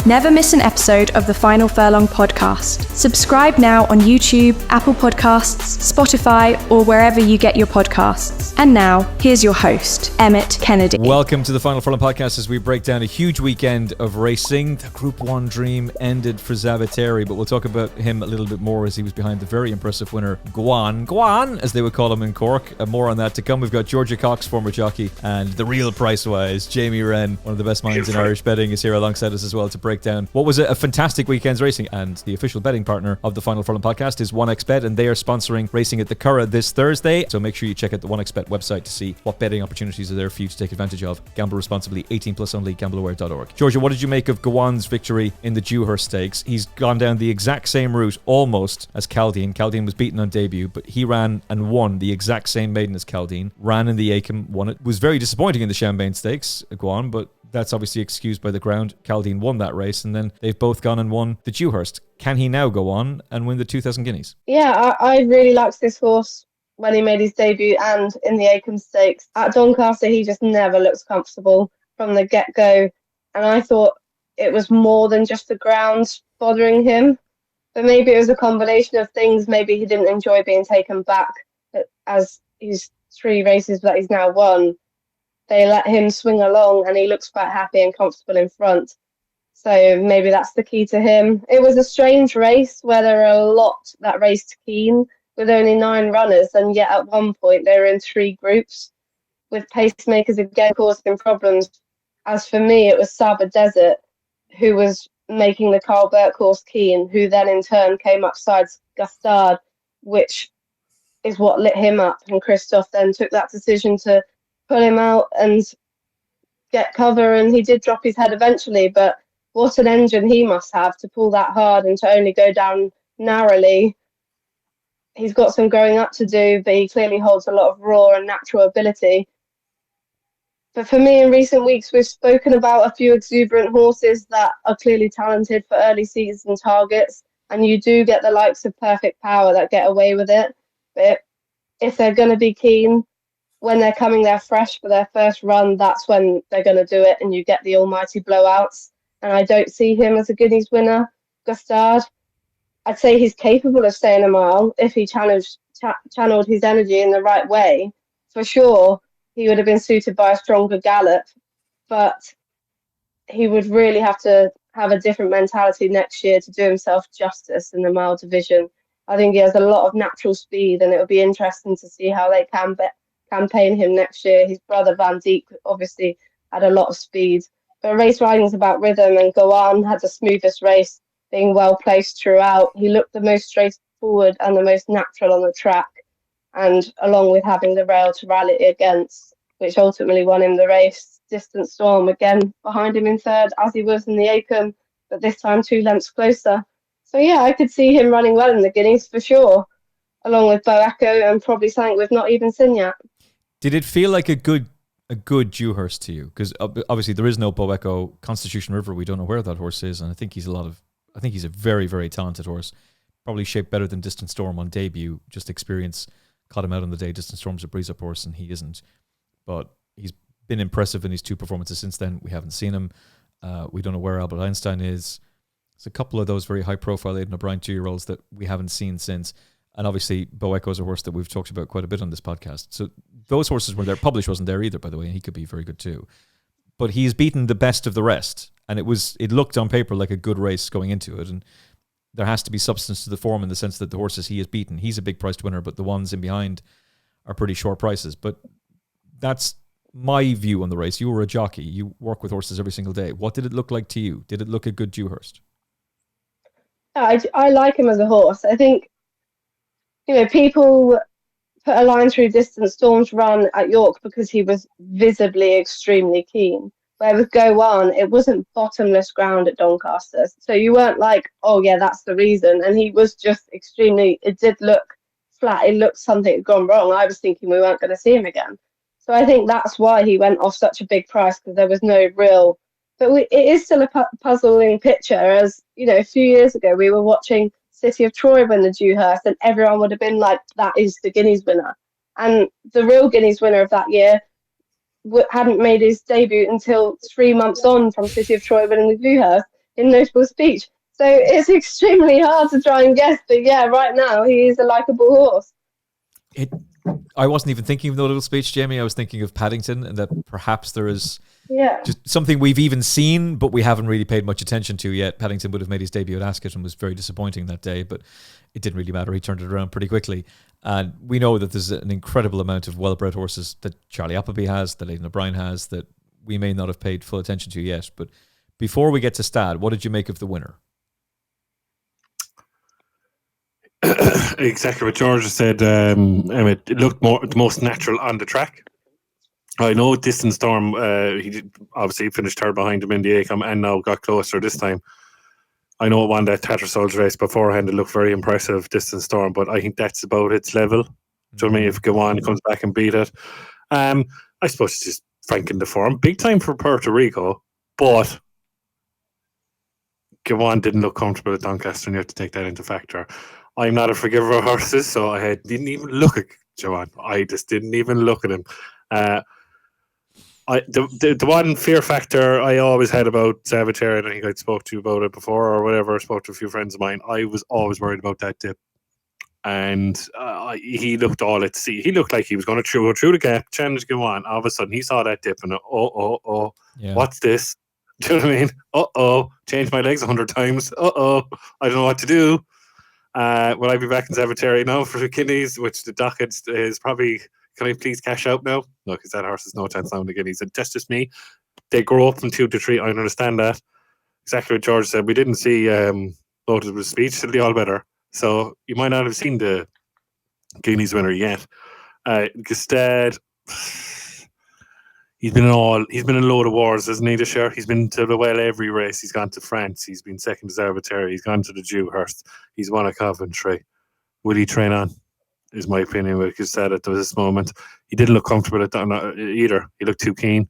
Never miss an episode of the Final Furlong podcast. Subscribe now on YouTube, Apple Podcasts, Spotify, or wherever you get your podcasts. And now, here's your host, Emmet Kennedy. Welcome to the Final Furlong podcast as we break down a huge weekend of racing. The Group 1 dream ended for Zavateri, but we'll talk about him a little bit more as he was behind the very impressive winner, Gewan, as they would call him in Cork. More on that to come. We've got Georgia Cox, former jockey, and the real price-wise, Jamie Wrenn, one of the best minds in Irish betting, is here alongside us as well to break down what was a fantastic weekend's racing. And the official betting partner of the Final Furlong podcast is 1xBet, and they are sponsoring racing at the Curragh this Thursday. So make sure you check out the 1xBet website to see what betting opportunities are there for you to take advantage of. Gamble responsibly, 18 plus only, gambleaware.org. Georgia, what did you make of Gewan's victory in the Dewhurst Stakes? He's gone down the exact same route almost as Chaldean. Chaldean was beaten on debut, but he ran and won the exact same maiden as Chaldean. Ran in the Acomb, won it. Was very disappointing in the Shanbane Stakes, Gewan, but that's obviously excused by the ground. Chaldean won that race, and then they've both gone and won the Dewhurst. Can he now go on and win the 2,000 guineas? Yeah, I really liked this horse when he made his debut and in the Acomb Stakes. At Doncaster, he just never looks comfortable from the get-go, and I thought it was more than just the ground bothering him. But maybe it was a combination of things. Maybe he didn't enjoy being taken back as his 3 races that he's now won. They let him swing along and he looks quite happy and comfortable in front. So maybe that's the key to him. It was a strange race where there were a lot that raced keen with only 9 runners, and yet at one point they were in 3 groups with pacemakers again causing problems. As for me, it was Saba Desert who was making the Carl Burke horse keen, who then in turn came upside Gustard, which is what lit him up. And Christoph then took that decision to pull him out and get cover, and he did drop his head eventually, but what an engine he must have to pull that hard and to only go down narrowly. He's got some growing up to do, but he clearly holds a lot of raw and natural ability. But for me, in recent weeks, we've spoken about a few exuberant horses that are clearly talented for early season targets, and you do get the likes of Perfect Power that get away with it. But if they're going to be keen, when they're coming there fresh for their first run, that's when they're going to do it, and you get the almighty blowouts. And I don't see him as a Guineas winner, Gustard. I'd say he's capable of staying a mile if he channeled his energy in the right way. For sure, he would have been suited by a stronger gallop, but he would really have to have a different mentality next year to do himself justice in the mile division. I think he has a lot of natural speed, and it would be interesting to see how they can campaign him next year. His brother Van Dijk obviously had a lot of speed, but race riding is about rhythm, and Gewan had the smoothest race, being well placed throughout. He looked the most straightforward and the most natural on the track, and along with having the rail to rally against, which ultimately won him the race. Distant Storm again behind him in third, as he was in the Acomb, but this time 2 lengths closer. So yeah, I could see him running well in the Guineas for sure, along with Bo Echo and probably something we've not even seen yet. Did it feel like a good Dewhurst to you? Because obviously there is no Bo Echo. Constitution River, we don't know where that horse is, and I think he's a very, very talented horse. Probably shaped better than Distant Storm on debut. Just experience caught him out on the day. Distant Storm's a breeze-up horse, and he isn't. But he's been impressive in his 2 performances since then. We haven't seen him. We don't know where Albert Einstein is. There's a couple of those very high-profile Aidan O'Brien 2-year-olds that we haven't seen since. And obviously, Bo Echo's a horse that we've talked about quite a bit on this podcast. So those horses were there. Publish wasn't there either, by the way, and he could be very good too. But he's beaten the best of the rest, and it looked on paper like a good race going into it. And there has to be substance to the form in the sense that the horses he has beaten, he's a big priced winner, but the ones in behind are pretty short prices. But that's my view on the race. You were a jockey. You work with horses every single day. What did it look like to you? Did it look a good Dewhurst? I like him as a horse. I think, people put a line through Distant Storm's run at York because he was visibly extremely keen. Where with Gewan, it wasn't bottomless ground at Doncaster. So you weren't like, oh yeah, that's the reason. And he was just it did look flat. It looked something had gone wrong. I was thinking we weren't going to see him again. So I think that's why he went off such a big price, because there was no real... But it is still a puzzling picture, as, a few years ago we were watching City of Troy win the Dewhurst, and everyone would have been like, that is the Guineas winner. And the real Guineas winner of that year hadn't made his debut until 3 months on from City of Troy winning the Dewhurst. in notable speech. So it's extremely hard to try and guess. But yeah, right now he is a likeable horse. I wasn't even thinking of notable speech, Jamie. I was thinking of Paddington, and that perhaps there is just something we've even seen, but we haven't really paid much attention to yet. Paddington would have made his debut at Ascot and was very disappointing that day, but it didn't really matter. He turned it around pretty quickly. And we know that there's an incredible amount of well-bred horses that Charlie Appleby has, that Aidan O'Brien has, that we may not have paid full attention to yet. But before we get to Stad, what did you make of the winner? Exactly what George said, Emmet. It looked the most natural on the track. I know Distance Storm, he obviously finished third behind him in the ACOM and now got closer this time. I know it won that Tattersalls race beforehand. It looked very impressive, Distance Storm, but I think that's about its level. Do you know what I mean? If Gewan comes back and beat it. I suppose it's just franking the form. Big time for Puerto Rico, but Gewan didn't look comfortable at Doncaster, and you have to take that into factor. I'm not a forgiver of horses, so I didn't even look at Gewan. I just didn't even look at him. The one fear factor I always had about Savateri, and I think I spoke to you about it before or whatever, I spoke to a few friends of mine, I was always worried about that dip. And he looked all at sea. He looked like he was going to go through the gap, challenge Gewan. All of a sudden, he saw that dip and what's this? Do you know what I mean? Changed my legs 100 times. I don't know what to do. Will I be back in Savateri now for the guineas, which the docket is probably, can I please cash out now? No, because that horse has no chance now in the guineas. And that's just me. They grow up from 2 to 3. I understand that. Exactly what George said. We didn't see Lotus' speech till the All Better. So you might not have seen the guineas winner yet. Gustad, he's been in a load of wars, isn't he, this year? He's been to every race. He's gone to France. He's been second to Savateri. He's gone to the Dewhurst. He's won a Coventry. Will he train on? Is my opinion with Gustad at this moment. He didn't look comfortable at that either. He looked too keen.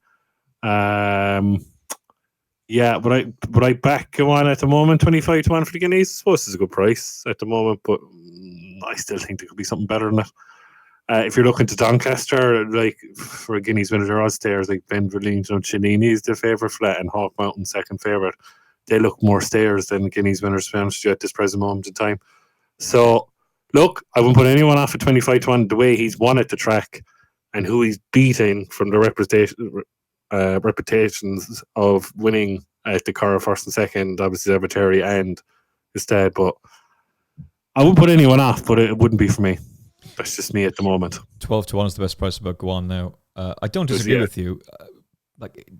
Would I back Gewan at the moment, 25 to 1 for the guineas? I suppose it's a good price at the moment, but I still think there could be something better than that. If you're looking to Doncaster, like for a guineas winner, there are stairs like Ben Verleen, Cellini is the favourite flat, and Hawk Mountain second favourite. They look more stairs than guineas winners, to be honest with you, at this present moment in time. So, look, I wouldn't put anyone off at 25 to 1 the way he's won at the track and who he's beating from the reputations of winning at the Curragh first and second, obviously Savateri and Gustad. But I wouldn't put anyone off, but it wouldn't be for me. That's just me at the moment. 12 to 1 is the best price about Gewan now. I don't disagree with you.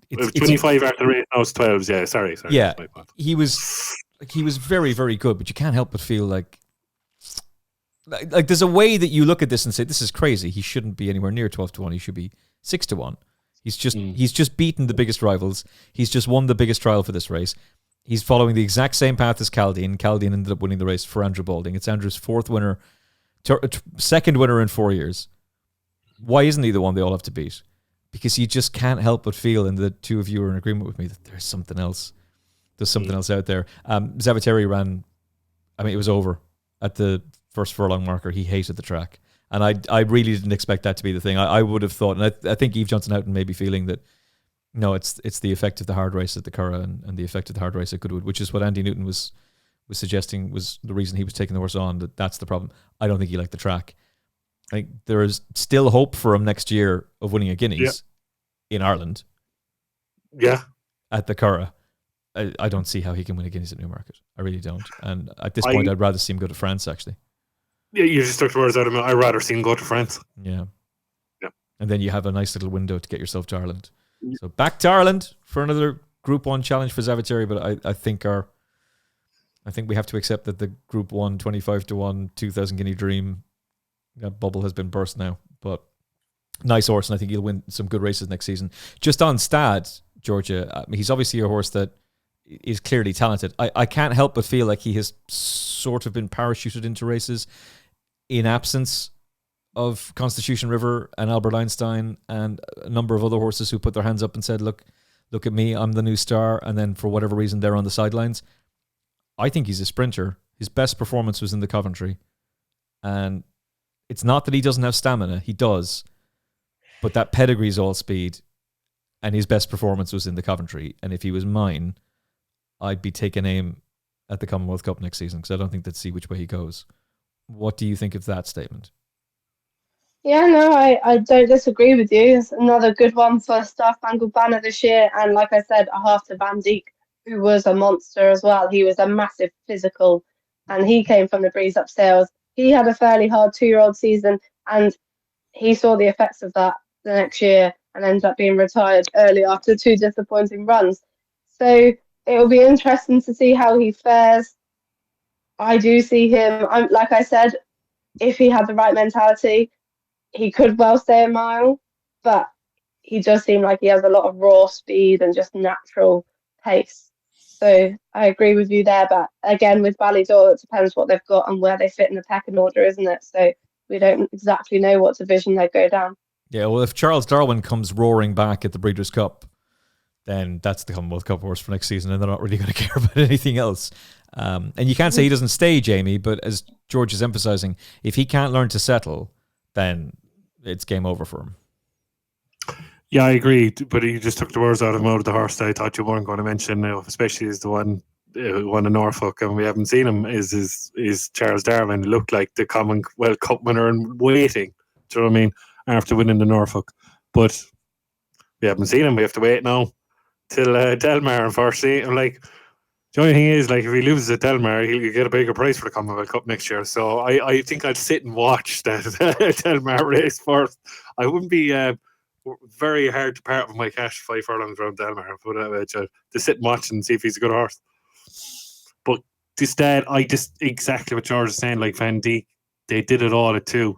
It was 25 after the race. Now it's 12. Yeah, sorry. Yeah, he was very, very good, but you can't help but feel like there's a way that you look at this and say, this is crazy. He shouldn't be anywhere near 12 to 1. He should be 6 to 1. He's just beaten the biggest rivals. He's just won the biggest trial for this race. He's following the exact same path as Chaldean. Chaldean ended up winning the race for Andrew Balding. It's Andrew's second winner in 4 years. Why isn't he the one they all have to beat? Because you just can't help but feel, and the two of you are in agreement with me, that there's something else. There's something else out there. Savateri ran, it was over at the first furlong marker. He hated the track. And I really didn't expect that to be the thing. I would have thought, and I think Eve Johnson-Houghton may be feeling that, no, it's the effect of the hard race at the Curragh and the effect of the hard race at Goodwood, which is what Andy Newton was suggesting was the reason he was taking the horse on, that's the problem. I don't think he liked the track. I think there is still hope for him next year of winning a Guineas in Ireland. Yeah. At the Curragh. I don't see how he can win a Guineas at Newmarket. I really don't. And at this point, I'd rather see him go to France, actually. Yeah, you just took the words out of me. I'd rather see him go to France. Yeah. And then you have a nice little window to get yourself to Ireland. So back to Ireland for another Group 1 challenge for Savateri, but I think we have to accept that the Group 1 25 to 1 2,000 guinea dream, that bubble has been burst now. But nice horse, and I think he'll win some good races next season. Just on Stad, Georgia, he's obviously a horse that is clearly talented. I can't help but feel like he has sort of been parachuted into races in absence of Constitution River and Albert Einstein and a number of other horses who put their hands up and said, look at me, I'm the new star. And then for whatever reason, they're on the sidelines. I think he's a sprinter. His best performance was in the Coventry. And it's not that he doesn't have stamina. He does. But that pedigree is all speed. And his best performance was in the Coventry. And if he was mine, I'd be taking aim at the Commonwealth Cup next season because I don't think they'd see which way he goes. What do you think of that statement? Yeah, no, I don't disagree with you. It's another good one for Star Spangled Banner this year. And like I said, a half to Van Dijk, who was a monster as well. He was a massive physical, and he came from the breeze up sales. He had a fairly hard 2-year-old season, and he saw the effects of that the next year and ended up being retired early after 2 disappointing runs. So it will be interesting to see how he fares. I do see him, like I said, if he had the right mentality, he could well stay a mile, but he does seem like he has a lot of raw speed and just natural pace. So I agree with you there. But again, with Ballydoyle, it depends what they've got and where they fit in the pecking order, isn't it? So we don't exactly know what division they go down. Yeah, well, if Charles Darwin comes roaring back at the Breeders' Cup, then that's the Commonwealth Cup horse for next season, and they're not really going to care about anything else. And you can't say he doesn't stay, Jamie, but as George is emphasising, if he can't learn to settle, then it's game over for him. Yeah, I agree, but you just took the words out of the mouth of the horse that I thought you weren't going to mention now, especially as the one who won in Norfolk, and we haven't seen him, is Charles Darwin. Looked like the Commonwealth Cup winner and waiting, do you know what I mean, after winning the Norfolk. But we haven't seen him. We have to wait now till Delmar, unfortunately. And like, the only thing is, like, if he loses at Delmar, he'll get a bigger price for the Commonwealth Cup next year. So I think I'd sit and watch that Delmar race first. I wouldn't be very hard to part with my cash 5 furlongs around Delmar, put it that way, to sit and watch and see if he's a good horse. But instead, I just exactly what George is saying, like Van Dijk, they did it all at 2.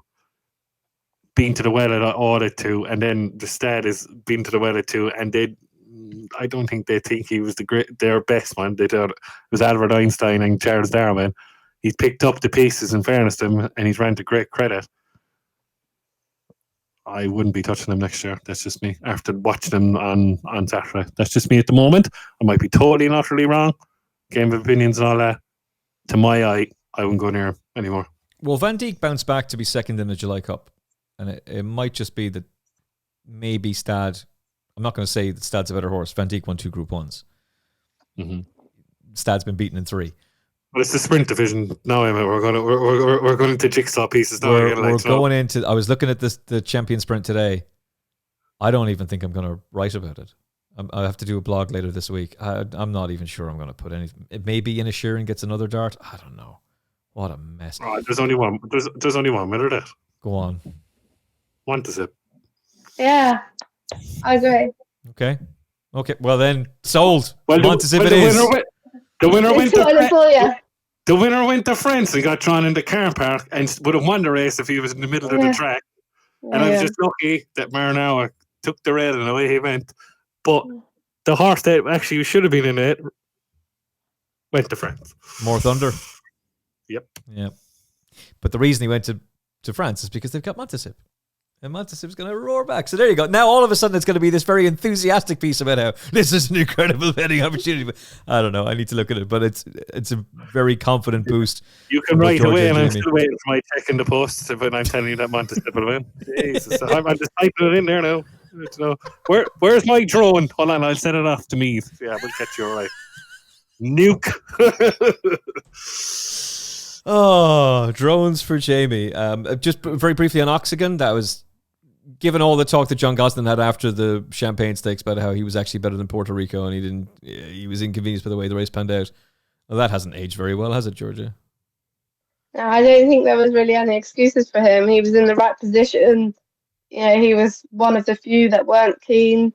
Been to the well at all at 2, and then the stat is been to the well at 2, and I don't think they think he was their best one. They thought it was Albert Einstein and Charles Darwin. He's picked up the pieces, in fairness to him, and he's ran to great credit. I wouldn't be touching him next year. That's just me. After watching him on Saturday, that's just me at the moment. I might be totally and utterly wrong. Game of opinions and all that. To my eye, I wouldn't go near him anymore. Well, Van Dijk bounced back to be second in the July Cup, and it might just be that maybe Stad. I'm not going to say that Stad's a better horse. Van Dijk won 2 Group 1s. Mm-hmm. Stad's been beaten in 3. But it's the sprint division now, Emma. We're going into jigsaw pieces now. We're going into. I was looking at the champion sprint today. I don't even think I'm going to write about it. I have to do a blog later this week. I'm not even sure I'm going to put anything. Maybe Ina Sheeran gets another dart. I don't know. What a mess. Oh, there's only one. There's only one winner there. Go on. One to zip. Yeah, I agree. Okay. Well then, sold. Well, One to zip it is. The winner went to Yeah. The winner went to France and got drawn in the car park and would have won the race if he was in the middle of the track. And I was just lucky that Maranoa took the rail and away he went. But the horse that actually should have been in it went to France. More Thunder. Yep. But the reason he went to France is because they've got Montesip. And Montesip's going to roar back. So there you go. Now all of a sudden it's going to be this very enthusiastic piece about how this is an incredible betting opportunity. But I don't know. I need to look at it. But it's a very confident boost. You can write away, and I'm still waiting for my check in the post when I'm telling you that Montesip will win. Jesus, I'm just typing it in there now. Where's my drone? Hold on, I'll send it off to me. Yeah, we'll catch you all right. Nuke. Oh, drones for Jamie. Just very briefly on Oxygen, that was given all the talk that John Gosling had after the Champagne Stakes about how he was actually better than Puerto Rico and he was inconvenienced by the way the race panned out. Well, that hasn't aged very well, has it, Georgia? No, I don't think there was really any excuses for him. He was in the right position. He was one of the few that weren't keen.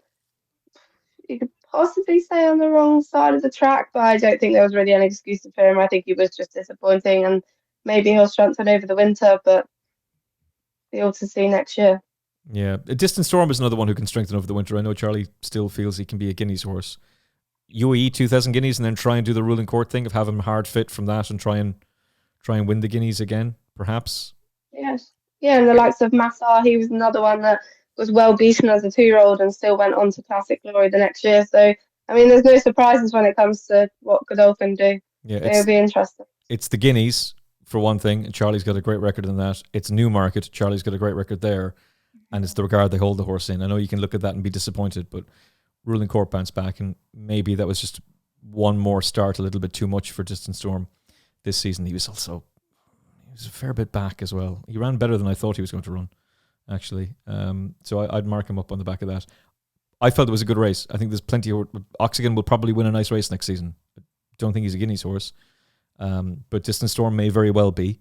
You could possibly say on the wrong side of the track, but I don't think there was really any excuses for him. I think he was just disappointing, and maybe he'll strengthen over the winter, but be able to see next year. Yeah, a Distant Storm is another one who can strengthen over the winter. I know Charlie still feels he can be a Guineas horse. UAE 2,000 guineas and then try and do the ruling court thing of have him hard fit from that and try and win the guineas again, perhaps. Yes. Yeah, and the likes of Massar, he was another one that was well beaten as a 2-year-old and still went on to Classic Glory the next year. So, I mean, there's no surprises when it comes to what Godolphin do. Yeah, it'll be interesting. It's the Guineas, for one thing, and Charlie's got a great record in that. It's Newmarket, Charlie's got a great record there, and it's the regard they hold the horse in. I know you can look at that and be disappointed, but ruling court bounced back, and maybe that was just one more start a little bit too much for Distant Storm this season. He was a fair bit back as well. He ran better than I thought he was going to run, actually. So I'd mark him up on the back of that. I felt it was a good race. I think there's plenty of... Oxygen will probably win a nice race next season. I don't think he's a Guineas horse. But Distant Storm may very well be.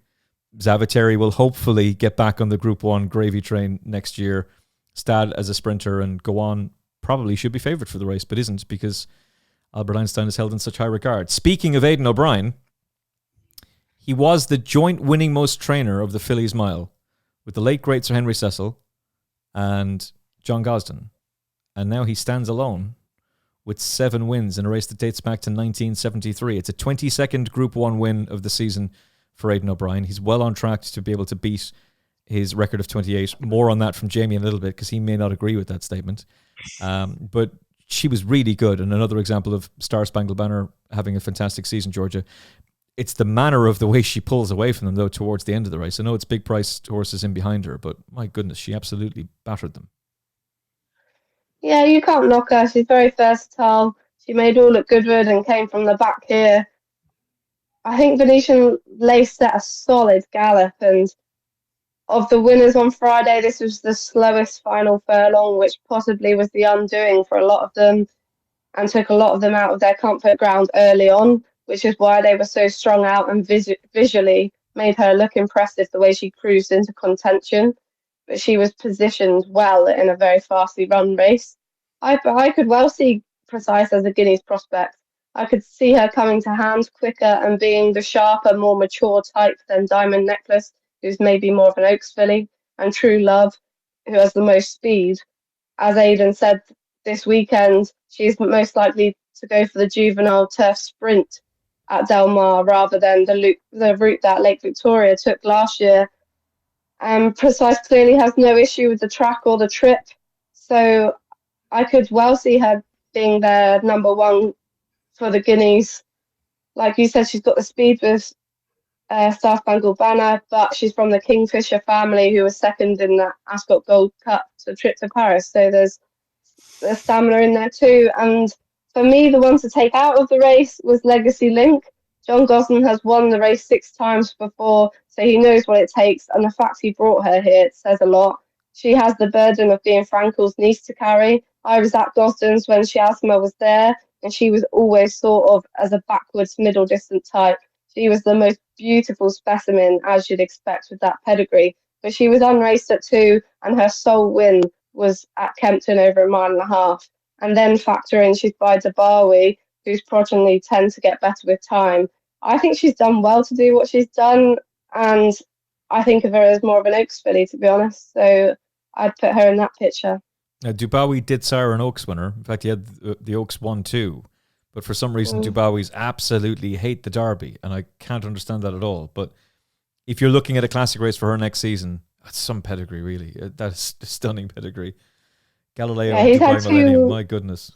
Zaviteri will hopefully get back on the Group 1 gravy train next year. Stad as a sprinter, and Gewan probably should be favoured for the race, but isn't, because Albert Einstein is held in such high regard. Speaking of Aidan O'Brien, he was the joint winning most trainer of the Fillies Mile with the late great Sir Henry Cecil and John Gosden. And now he stands alone with 7 wins in a race that dates back to 1973. It's a 22nd Group 1 win of the season for Aidan O'Brien. He's well on track to be able to beat his record of 28. More on that from Jamie in a little bit, because he may not agree with that statement. But she was really good, and another example of Star Spangled Banner having a fantastic season, Georgia. It's the manner of the way she pulls away from them, though, towards the end of the race. I know it's big priced horses in behind her, but my goodness, she absolutely battered them. Yeah, you can't knock her. She's very versatile. She made all at Goodwood and came from the back here. I think Venetian Lace set a solid gallop, and of the winners on Friday, this was the slowest final furlong, which possibly was the undoing for a lot of them and took a lot of them out of their comfort ground early on, which is why they were so strung out and visually made her look impressive the way she cruised into contention. But she was positioned well in a very fastly run race. I could well see Precise as a Guineas prospect. I could see her coming to hand quicker and being the sharper, more mature type than Diamond Necklace, who's maybe more of an Oaks filly, and True Love, who has the most speed. As Aidan said this weekend, she's most likely to go for the Juvenile turf sprint at Del Mar rather than the route that Lake Victoria took last year. Precise clearly has no issue with the track or the trip, so I could well see her being their number one for the Guineas. Like you said, she's got the speed with Star Spangled Banner, but she's from the Kingfisher family, who was second in the Ascot Gold Cup to trip to Paris, so there's stamina in there too. And for me, the one to take out of the race was Legacy Link. John Gosden has won the race 6 times before, so he knows what it takes, and the fact he brought her here says a lot. She has the burden of being Frankel's niece to carry. I was at Gosden's when Shiasma was there, and she was always thought of as a backwards middle distance type. She was the most beautiful specimen, as you'd expect with that pedigree. But she was unraced at 2, and her sole win was at Kempton over a 1.5 miles. And then factor in she's by Derby, whose progeny tend to get better with time. I think she's done well to do what she's done, and I think of her as more of an Oaks filly, to be honest. So I'd put her in that picture. Dubawi did sire an Oaks winner. In fact, he had the Oaks 1-2. But for some reason, Dubawis absolutely hate the Derby, and I can't understand that at all. But if you're looking at a classic race for her next season, that's some pedigree, really. That's a stunning pedigree. Galileo and Dubai Millennium, my goodness.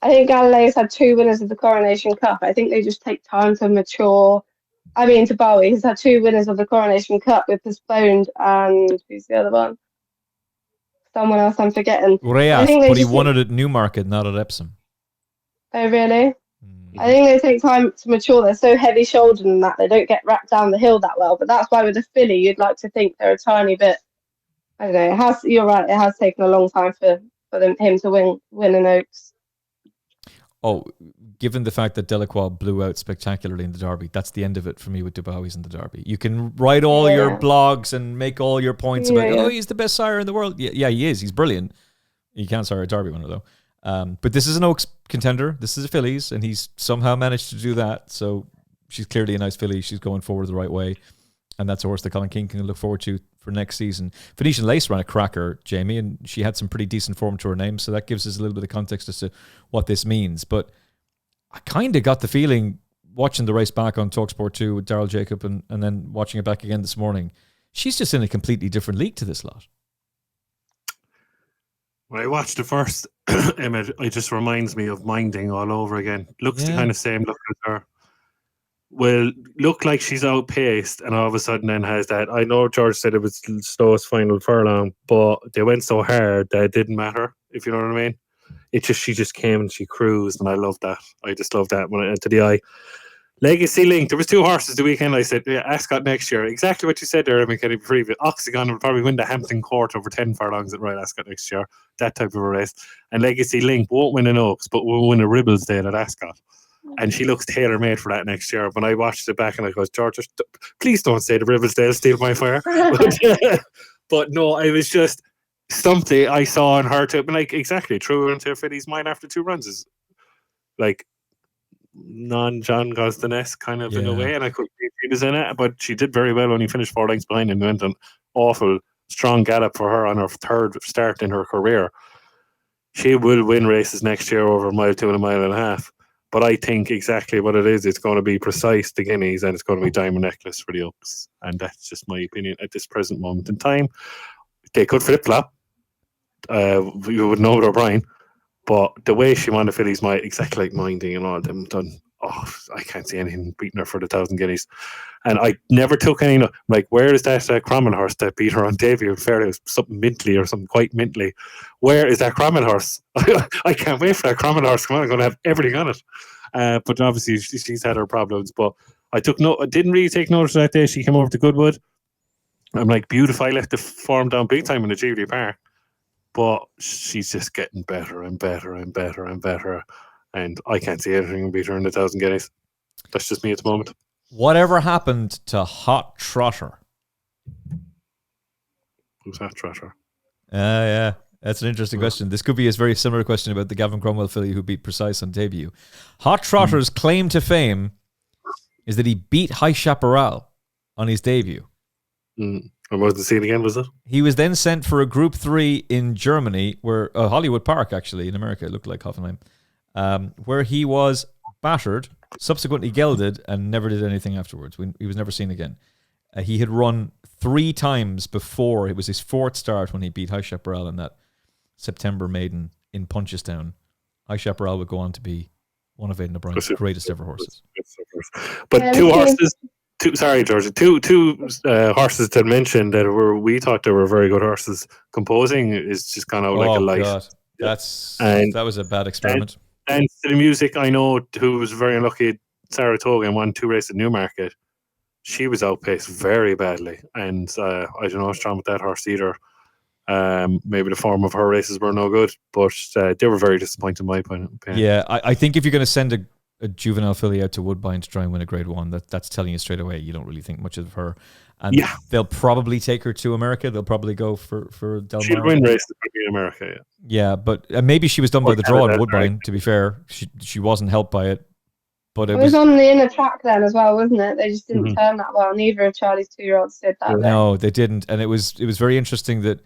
I think Galileo's had 2 winners of the Coronation Cup. I think they just take time to mature. I mean, Dubawi has had 2 winners of the Coronation Cup with Postponed, and who's the other one? Someone else I'm forgetting. Reyes, but he won it at Newmarket, not at Epsom. Oh, really? I think they take time to mature. They're so heavy-shouldered and that they don't get wrapped down the hill that well. But that's why with a filly, you'd like to think they're a tiny bit. I don't know. You're right. It has taken a long time for him to win an Oaks. Oh, given the fact that Delacroix blew out spectacularly in the Derby, that's the end of it for me with Dubawi's in the Derby. You can write all your blogs and make all your points about, he's the best sire in the world. Yeah, he is. He's brilliant. He can't sire a Derby winner, though. But this is an Oaks contender. This is a Fillies, and he's somehow managed to do that. So she's clearly a nice filly. She's going forward the right way. And that's a horse that Colin King can look forward to for next season. Venetian Lace ran a cracker, Jamie, and she had some pretty decent form to her name. So that gives us a little bit of context as to what this means. But I kind of got the feeling, watching the race back on TalkSport 2 with Daryl Jacob and then watching it back again this morning, she's just in a completely different league to this lot. When I watched the first, Emmet, it just reminds me of Minding all over again. Looks the kind of same look as her. Will look like she's outpaced, and all of a sudden then has that. I know George said it was the slowest final furlong, but they went so hard that it didn't matter, if you know what I mean. she just came and she cruised, and I loved that. I just loved that when I went to the eye. Legacy Link. There was 2 horses the weekend. I said, yeah, Ascot next year. Exactly what you said there, Emmet Kennedy previous. Oxygon will probably win the Hampton Court over 10 furlongs at Royal Ascot next year. That type of a race. And Legacy Link won't win an Oaks, but will win a Ribblesdale at Ascot. And she looks tailor-made for that next year. When I watched it back and I goes, George, please don't say the Ribblesdale steal my fire. But no, I was just something I saw and heard. Like, exactly, threw into Fillies Mile after 2 runs is like non-John Gosden-esque kind of in a way, and I couldn't believe she was in it, but she did very well when he finished 4 lengths behind him. Went an awful strong gallop for her on her 3rd start in her career. She will win races next year over a mile, 2 and a mile and a half. But I think exactly what it is. It's going to be precise, the guineas, and it's going to be diamond necklace for the Oaks. And that's just my opinion at this present moment in time. They could flip-flop. We would know with O'Brien. But the way she won the Fillies Mile, exactly like Minding and all them done. Oh, I can't see anything beating her for the 1,000 guineas. And I never took any. Like, where is that Cromwell horse that beat her on debut? Fairly, it was something mintly or something quite mintly. Where is that Cromwell horse? I can't wait for that Cromwell horse. Come on, I'm going to have everything on it. But obviously, she's had her problems. But I didn't really take notice of that day. She came over to Goodwood. I'm like, beautiful. I left the form down big time in the Jubilee Park. But she's just getting better and better and better and better. And I can't see anything beat her in the 1,000 guineas. That's just me at the moment. Whatever happened to Hot Trotter? Who's Hot Trotter? Yeah. That's an interesting question. This could be a very similar question about the Gavin Cromwell filly who beat Precise on debut. Hot Trotter's claim to fame is that he beat High Chaparral on his debut. I wasn't seen again, was it? He was then sent for a Group 3 in Germany, where Hollywood Park, actually, in America. It looked like Hoffenheim. Where he was battered, subsequently gelded, and never did anything afterwards. He was never seen again. He had run 3 times before. It was his 4th start when he beat High Chaparral in that September maiden in Punchestown. High Chaparral would go on to be one of Aidan O'Brien's greatest ever horses. But 2 horses... Sorry, George. Two horses that mentioned that we thought they were very good horses. Composing is just kind of like a light. God. That was a bad experiment. And to the music, I know who was very unlucky. Saratoga and won 2 races at Newmarket. She was outpaced very badly, and I don't know what's wrong with that horse either. Maybe the form of her races were no good, but they were very disappointing in my opinion. Yeah, I think if you're going to send a juvenile filly out to Woodbine to try and win a Grade 1, that's telling you straight away you don't really think much of her. And they'll probably take her to America. They'll probably go for Del Mar. She'll win races in America, yeah, but maybe she was done by the draw at Woodbine, right. To be fair. She wasn't helped by it. But it was on the inner track then as well, wasn't it? They just didn't turn that well. Neither of Charlie's 2-year-olds did that. No, they didn't. And it was very interesting that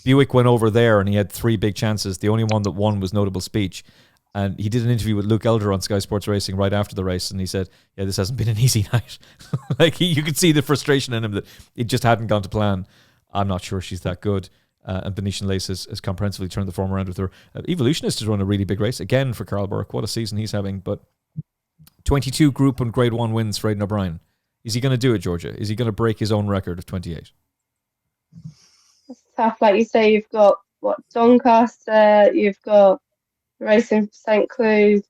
Buick went over there and he had 3 big chances. The only one that won was Notable Speech. And he did an interview with Luke Elder on Sky Sports Racing right after the race, and he said, yeah, this hasn't been an easy night. Like, you could see the frustration in him that it just hadn't gone to plan. I'm not sure she's that good. And Venetian Lace has comprehensively turned the form around with her. Evolutionist has run a really big race, again, for Carl Burke. What a season he's having. But 22 Group and Grade 1 wins for Aidan O'Brien. Is he going to do it, Georgia? Is he going to break his own record of 28? It's tough. Like you say, you've got, Doncaster, you've got Racing St. Cloud.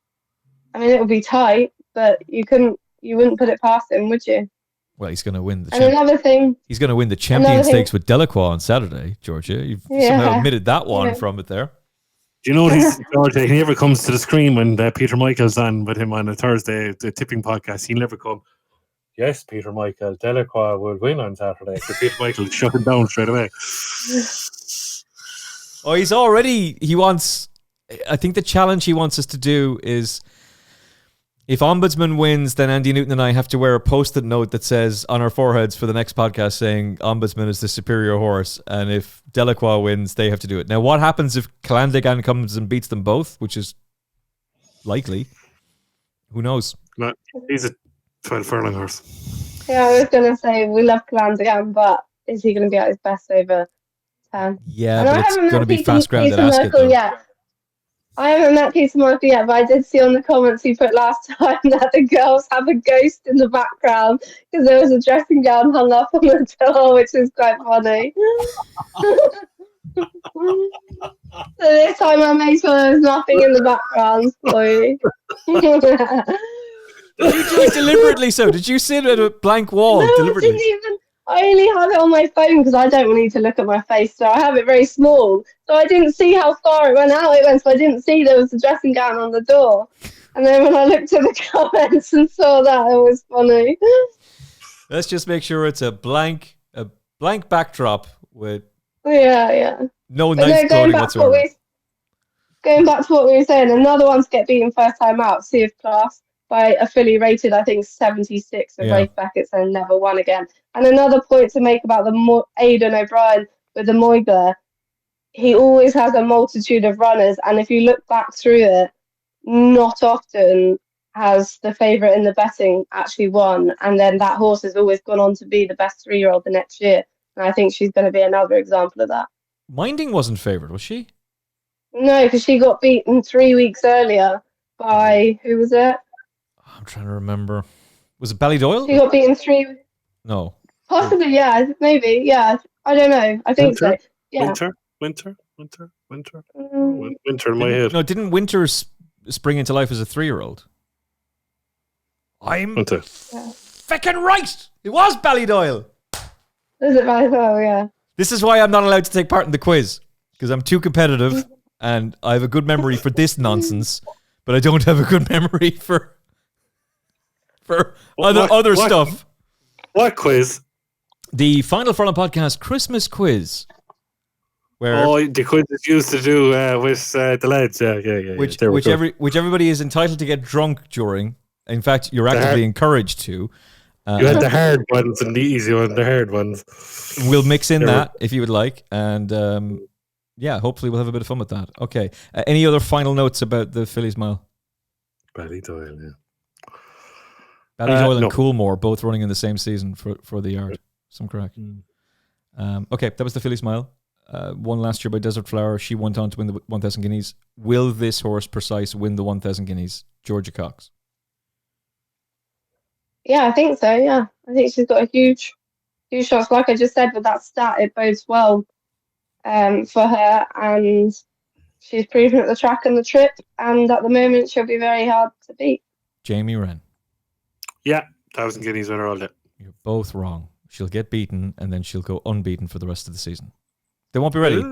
I mean, it would be tight, but you wouldn't put it past him, would you? Well, he's going to win the. Another thing, he's going to win the Champion Stakes with Delacroix on Saturday, Georgia. You've somehow admitted that one from it there. Do you know Georgia? He never comes to the screen when Peter Michael's on with him on a Thursday, the tipping podcast. He'll never come. Yes, Peter Michael, Delacroix will win on Saturday. So Peter Michael shut him down straight away. Oh, he wants. I think the challenge he wants us to do is, if Ombudsman wins, then Andy Newton and I have to wear a post-it note that says on our foreheads for the next podcast saying Ombudsman is the superior horse, and if Delacroix wins, they have to do it. Now, what happens if Clandigan comes and beats them both, which is likely? Who knows? No, he's a 12 furlong horse. Yeah, I was going to say we love Clandigan, but is he going to be at his best over 10? Yeah, but it's going to be fast ground at Ascot. Yeah. I haven't met Peter Michael yet, but I did see on the comments he put last time that the girls have a ghost in the background because there was a dressing gown hung up on the door, which is quite funny. So this time I made sure there was nothing in the background for you. Did you do it deliberately so? Did you sit at a blank wall No, deliberately? I didn't even. I only have it on my phone because I don't need to look at my face, so I have it very small. So I didn't see how far it went out. It went, so I didn't see there was a dressing gown on the door. And then when I looked at the comments and saw that, it was funny. Let's just make sure it's a blank backdrop with Yeah. no But nice no, clothing whatsoever. Going back to what we were saying, another one to get beaten first time out, Sea of Class, by a filly rated, I think, 76 with Rafe Beckett's and never won again. And another point to make about the Aidan O'Brien with the Moigler, he always has a multitude of runners, and if you look back through it, not often has the favourite in the betting actually won, and then that horse has always gone on to be the best 3-year-old the next year. And I think she's going to be another example of that. Minding wasn't favoured, was she? No, because she got beaten 3 weeks earlier by, who was it? I'm trying to remember. Was it Ballydoyle? She got beaten 3. No. Possibly, yeah, maybe, yeah. I don't know. I think so. Yeah. Winter in my head. No, didn't Winter spring into life as a 3-year-old? I'm feckin' right. It was Ballydoyle. Is it right? Oh, yeah. This is why I'm not allowed to take part in the quiz, because I'm too competitive and I have a good memory for this nonsense, but I don't have a good memory for other stuff. What quiz? The Final Furlong Podcast Christmas quiz. Where the quiz is used to do with the lads. Yeah. Which everybody is entitled to get drunk during. In fact, you're actively encouraged to. You had the hard ones and the easy ones, the hard ones. We'll mix in that if you would like. And hopefully we'll have a bit of fun with that. Okay. Any other final notes about the Fillies Mile? Ballydoyle, yeah. Ballydoyle and Coolmore both running in the same season for the yard. Some crack. Okay, that was the Fillies Mile. Won last year by Desert Flower. She went on to win the 1,000 guineas. Will this horse Precise win the 1,000 guineas? Georgia Cox. Yeah, I think so. Yeah, I think she's got a huge shots. Like I just said with that stat, it bodes well for her, and she's proven at the track and the trip. And at the moment, she'll be very hard to beat. Jamie Wrenn. Yeah, 1,000 guineas winner all day. You're both wrong. She'll get beaten, and then she'll go unbeaten for the rest of the season. They won't be ready.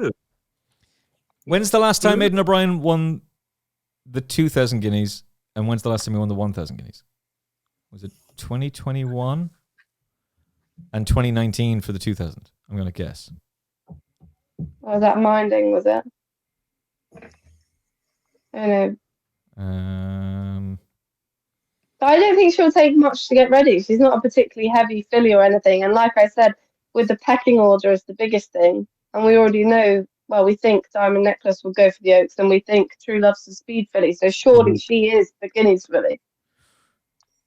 When's the last time Aidan O'Brien won the 2,000 guineas, and when's the last time he won the 1,000 guineas? Was it 2021 and 2019 for the 2,000? I'm going to guess. Was that Minding, was it? I don't know. But I don't think she'll take much to get ready. She's not a particularly heavy filly or anything. And like I said, with the pecking order is the biggest thing. And we already know, well, we think Diamond Necklace will go for the Oaks, and we think True Love's the speed filly. So surely she is the Guineas filly.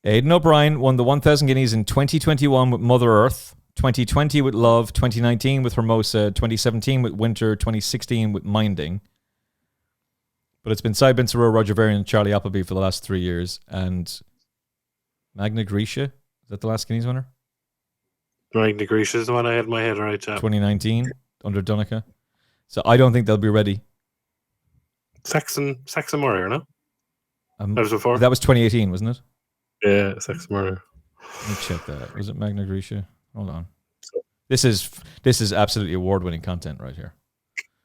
Aidan O'Brien won the 1,000 guineas in 2021 with Mother Earth, 2020 with Love, 2019 with Hermosa, 2017 with Winter, 2016 with Minding. But it's been Cy Bincerow, Roger Varian, and Charlie Appleby for the last 3 years. And Magna Grecia, is that the last Guineas winner? Magna Grecia is the one I had in my head, right? 2019 under Donica. So I don't think they'll be ready. Saxon Warrior, no? That was before? That was 2018, wasn't it? Yeah, Saxon Warrior. Let me check that. Was it Magna Grecia? Hold on. This is absolutely award-winning content right here.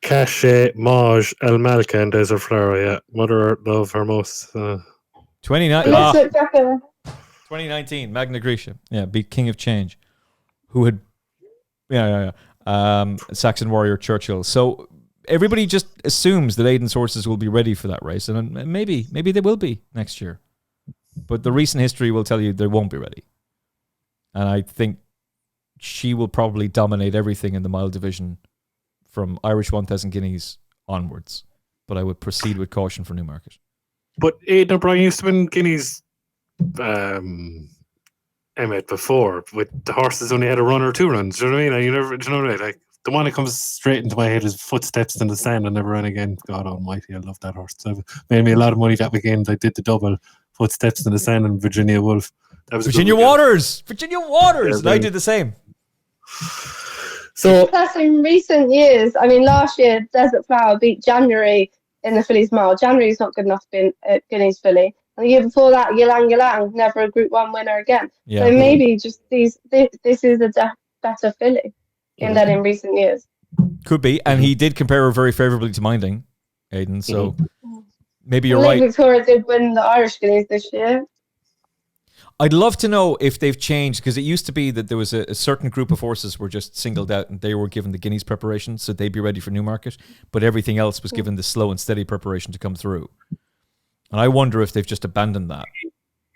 Cachet, Maj, El Malka, and Desert Flower, yeah. Mother Earth, Love, Hermosa. 2019, Magna Grecia. Yeah, beat King of Change. Who had... Saxon Warrior, Churchill. So everybody just assumes that Aidan's horses will be ready for that race. And maybe they will be next year. But the recent history will tell you they won't be ready. And I think she will probably dominate everything in the mile division from Irish 1,000 guineas onwards. But I would proceed with caution for Newmarket. But Aidan O'Brien used to win guineas Emmet before, with the horses only had a run or 2 runs. Do you know what I mean? And you never, do you know what I mean? Like, the one that comes straight into my head is Footsteps in the Sand and Never Run Again. God almighty, I love that horse. So made me a lot of money that weekend. I did the double Footsteps in the Sand and Virginia Wolf. That was Virginia Waters! Yeah, and I did the same. So plus in recent years, I mean, last year Desert Flower beat January in the Fillies Mile. January's not good enough to be a Guineas filly. And the year before that, Ylang Ylang, never a Group 1 winner again. Yeah. So maybe just this is a better filly than in recent years. Could be. And he did compare her very favourably to Minding, Aidan. So maybe you're Lake right. Victoria did win the Irish Guineas this year. I'd love to know if they've changed, because it used to be that there was a certain group of horses were just singled out and they were given the Guineas preparation, so they'd be ready for Newmarket, but everything else was given the slow and steady preparation to come through. And I wonder if they've just abandoned that.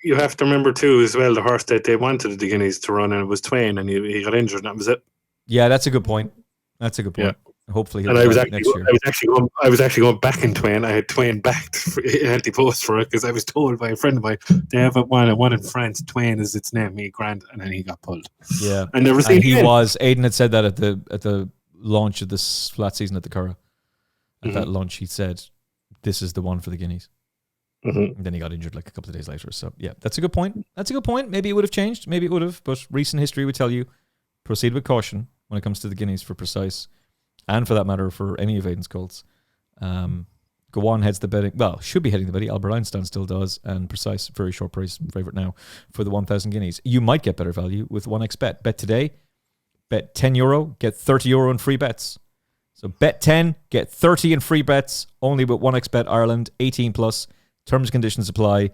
you have to remember too, as well, the horse that they wanted the Guineas to run, and it was Twain, and he got injured, and that was it. Yeah, that's a good point. That's a good point. Yeah. Hopefully, he'll and be back next year. I was actually going back in Twain. I had Twain backed anti-post for it because I was told by a friend of mine they have one in France. Twain is its name. He grand, and then he got pulled. Yeah, and never seen. And he was. Aidan had said that at the launch of this flat season at the Curragh. At that launch, he said, "This is the one for the Guineas." And then he got injured like a couple of days later. So yeah, that's a good point. That's a good point. Maybe it would have changed. Maybe it would have. But recent history would tell you, proceed with caution when it comes to the Guineas for Precise. And for that matter, for any of Aidan's colts. Gewan heads the betting. Well, should be heading the betting. Albert Einstein still does. And Precise, very short price favourite now for the 1,000 guineas. You might get better value with 1xBet. Bet today. Bet €10. Get €30 in free bets. So bet 10. Get 30 in free bets. Only with 1xBet Ireland. 18 plus. Terms and conditions apply.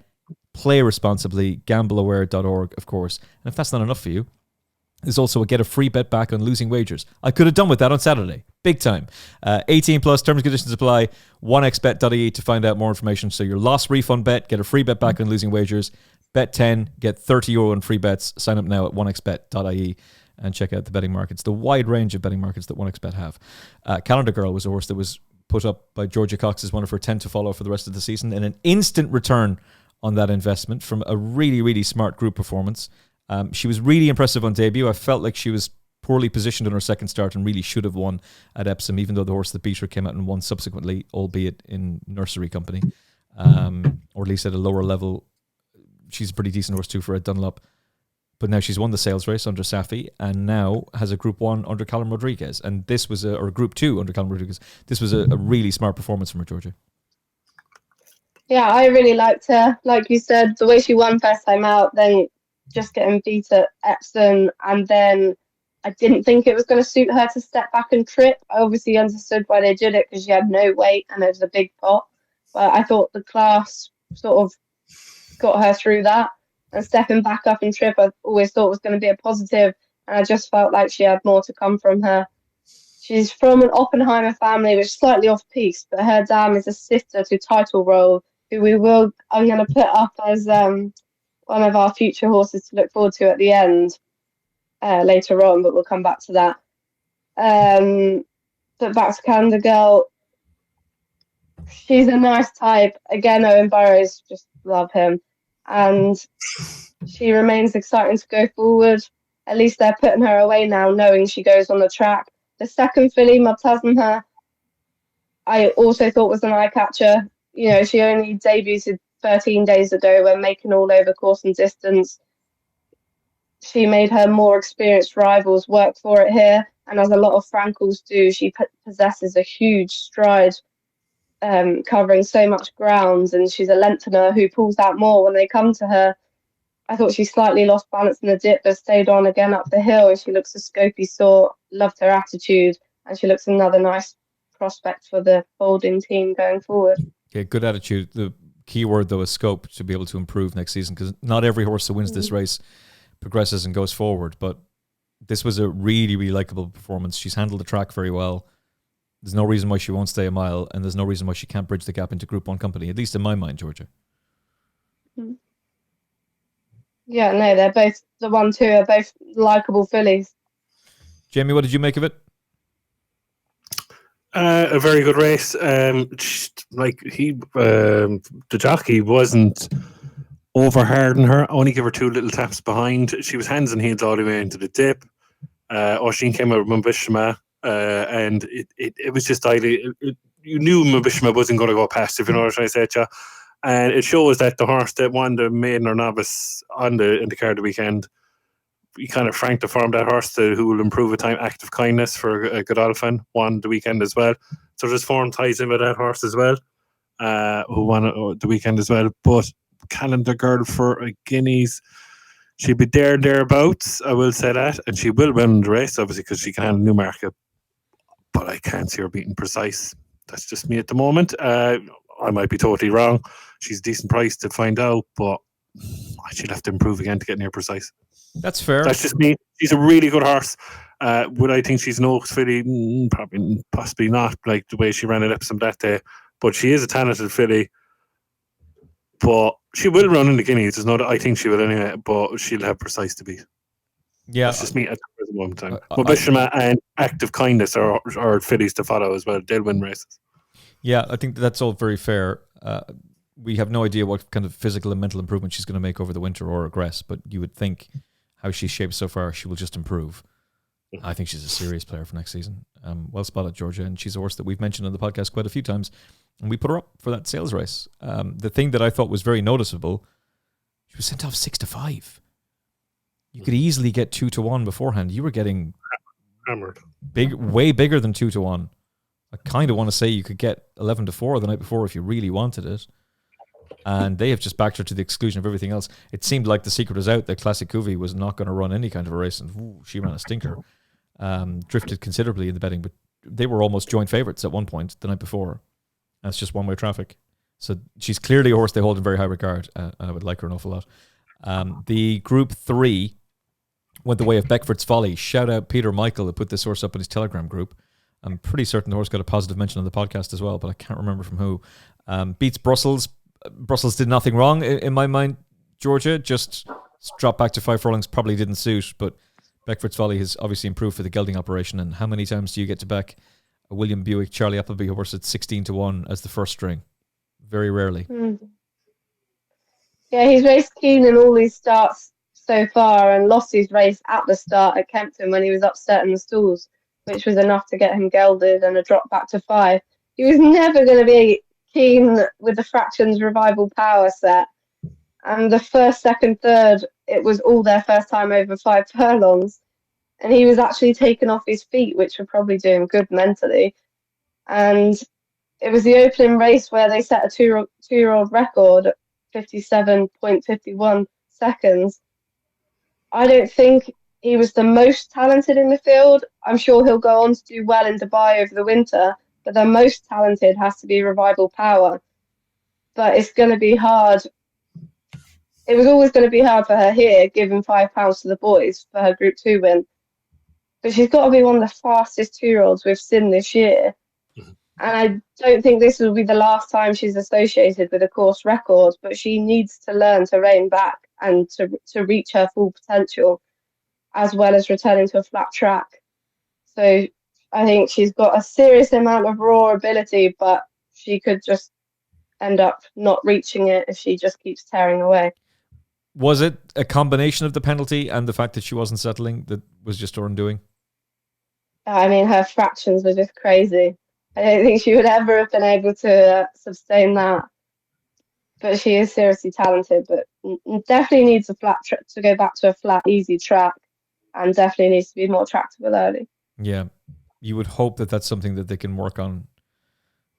Play responsibly. Gambleaware.org, of course. And if that's not enough for you, there's also a get a free bet back on losing wagers. I could have done with that on Saturday. Big time. 18 plus, terms and conditions apply. 1xbet.ie to find out more information. So your loss refund bet, get a free bet back on losing wagers. Bet 10, get €30 in free bets. Sign up now at 1xbet.ie and check out the betting markets. The wide range of betting markets that 1xbet have. Calendar Girl was a horse that was put up by Georgia Cox as one of her 10 to follow for the rest of the season. And an instant return on that investment from a really, really smart group performance. She was really impressive on debut. I felt like she was poorly positioned in her second start and really should have won at Epsom, even though the horse that beat her came out and won subsequently, albeit in nursery company, or at least at a lower level. She's a pretty decent horse too for Ed Dunlop. But now she's won the sales race under Safi and now has a Group 1 under Callum Rodriguez. And this was or a Group 2 under Callum Rodriguez. This was a really smart performance from her, Georgia. Yeah, I really liked her. Like you said, the way she won first time out, then just getting beat at Epsom, and then I didn't think it was going to suit her to step back and trip. I obviously understood why they did it because she had no weight and it was a big pot, but I thought the class sort of got her through that, and stepping back up and trip I always thought was going to be a positive, and I just felt like she had more to come from her. She's from an Oppenheimer family, which is slightly off piece, but her dam is a sister to Title Roll, who I'm going to put up as one of our future horses to look forward to at the end later on, but we'll come back to that. But back to Calendar Girl, she's a nice type. Again, Owen Burrows, just love him. And she remains exciting to go forward. At least they're putting her away now, knowing she goes on the track. The second filly, Mubtazenha, I also thought was an eye catcher. You know, she only debuted 13 days ago when making all over course and distance. She made her more experienced rivals work for it here, and as a lot of Frankles do, she possesses a huge stride, covering so much ground, and she's a lengthener who pulls out more when they come to her. I thought she slightly lost balance in the dip, but stayed on again up the hill, and she looks a scopy sort. Loved her attitude, and she looks another nice prospect for the folding team going forward. Yeah, good attitude. The key word, though, is scope to be able to improve next season, because not every horse that wins this race progresses and goes forward, but this was a really, really likeable performance. She's handled the track very well. There's no reason why she won't stay a mile, and there's no reason why she can't bridge the gap into Group 1 company, at least in my mind, Georgia. Yeah, no, they're both, the 1-2 are both likeable fillies. Jamie, what did you make of it? A very good race. The jockey wasn't over hard on her. Only give her 2 little taps behind. She was hands and heels all the way into the dip. Oisin came out with Mbishima, and it was just highly. You knew Mbishima wasn't going to go past, if you know what I'm trying to say, Cha. And it shows that the horse that won the maiden or novice in the card of the weekend he kind of franked the form that horse to who will improve with time. Active Kindness for Godolphin won the weekend as well. So there's form ties in with that horse as well, who won the weekend as well. But Calendar Girl for Guineas, she'll be thereabouts, I will say that. And she will win the race, obviously, because she can handle Newmarket. But I can't see her beating Precise. That's just me at the moment. I might be totally wrong. She's a decent price to find out, but she'll have to improve again to get near Precise. That's fair. That's just me. She's a really good horse. Would I think she's an Oaks filly? Probably, possibly not, like the way she ran at Epsom that day. But she is a talented filly. But she will run in the Guineas. There's no, I think she will anyway, but she'll have Precise to beat. Yeah. That's just me at the present moment in time. But Bishama and Active Kindness are fillies to follow as well. They'll win races. Yeah, I think that's all very fair. We have no idea what kind of physical and mental improvement she's going to make over the winter or regress, but you would think how she's shaped so far, she will just improve. I think she's a serious player for next season. Well spotted, Georgia, and she's a horse that we've mentioned on the podcast quite a few times, and we put her up for that sales race. The thing that I thought was very noticeable, she was sent off 6-5. You could easily get 2-1 beforehand. You were getting hammered, way bigger than 2-1. I kind of want to say you could get 11-4 the night before if you really wanted it. And they have just backed her to the exclusion of everything else. It seemed like the secret was out that Classic Cuvée was not going to run any kind of a race, and she ran a stinker. Drifted considerably in the betting, but they were almost joint favourites at one point the night before. That's just one-way traffic. So she's clearly a horse they hold in very high regard, and I would like her an awful lot. The Group 3 went the way of Beckford's Folly. Shout out Peter Michael who put this horse up in his Telegram group. I'm pretty certain the horse got a positive mention on the podcast as well, but I can't remember from who. Beats Brussels. Brussels did nothing wrong in my mind. Georgia just dropped back to 5 furlongs, probably didn't suit, but Beckford's Folly has obviously improved for the gelding operation. And how many times do you get to back a William Buick, Charlie Appleby horse at 16-1 as the first string? Very rarely. Yeah, he's raced keen in all these starts so far and lost his race at the start at Kempton when he was upset in the stalls, which was enough to get him gelded and a drop back to 5. He was never going to be keen with the Fractions Revival Power set. And the first, second, third, it was all their first time over 5 furlongs. And he was actually taken off his feet, which would probably do him good mentally. And it was the opening race where they set a two-year-old record at 57.51 seconds. I don't think he was the most talented in the field. I'm sure he'll go on to do well in Dubai over the winter, but the most talented has to be Revival Power. But it's going to be hard. It was always going to be hard for her here, giving £5 to the boys for her Group 2 win. But she's got to be one of the fastest 2-year-olds we've seen this year. And I don't think this will be the last time she's associated with a course record, but she needs to learn to rein back and to reach her full potential, as well as returning to a flat track. So I think she's got a serious amount of raw ability, but she could just end up not reaching it if she just keeps tearing away. Was it a combination of the penalty and the fact that she wasn't settling that was just her undoing? I mean, her fractions were just crazy. I don't think she would ever have been able to sustain that. But she is seriously talented, but definitely needs a flat to go back to a flat, easy track, and definitely needs to be more tractable early. Yeah, you would hope that that's something that they can work on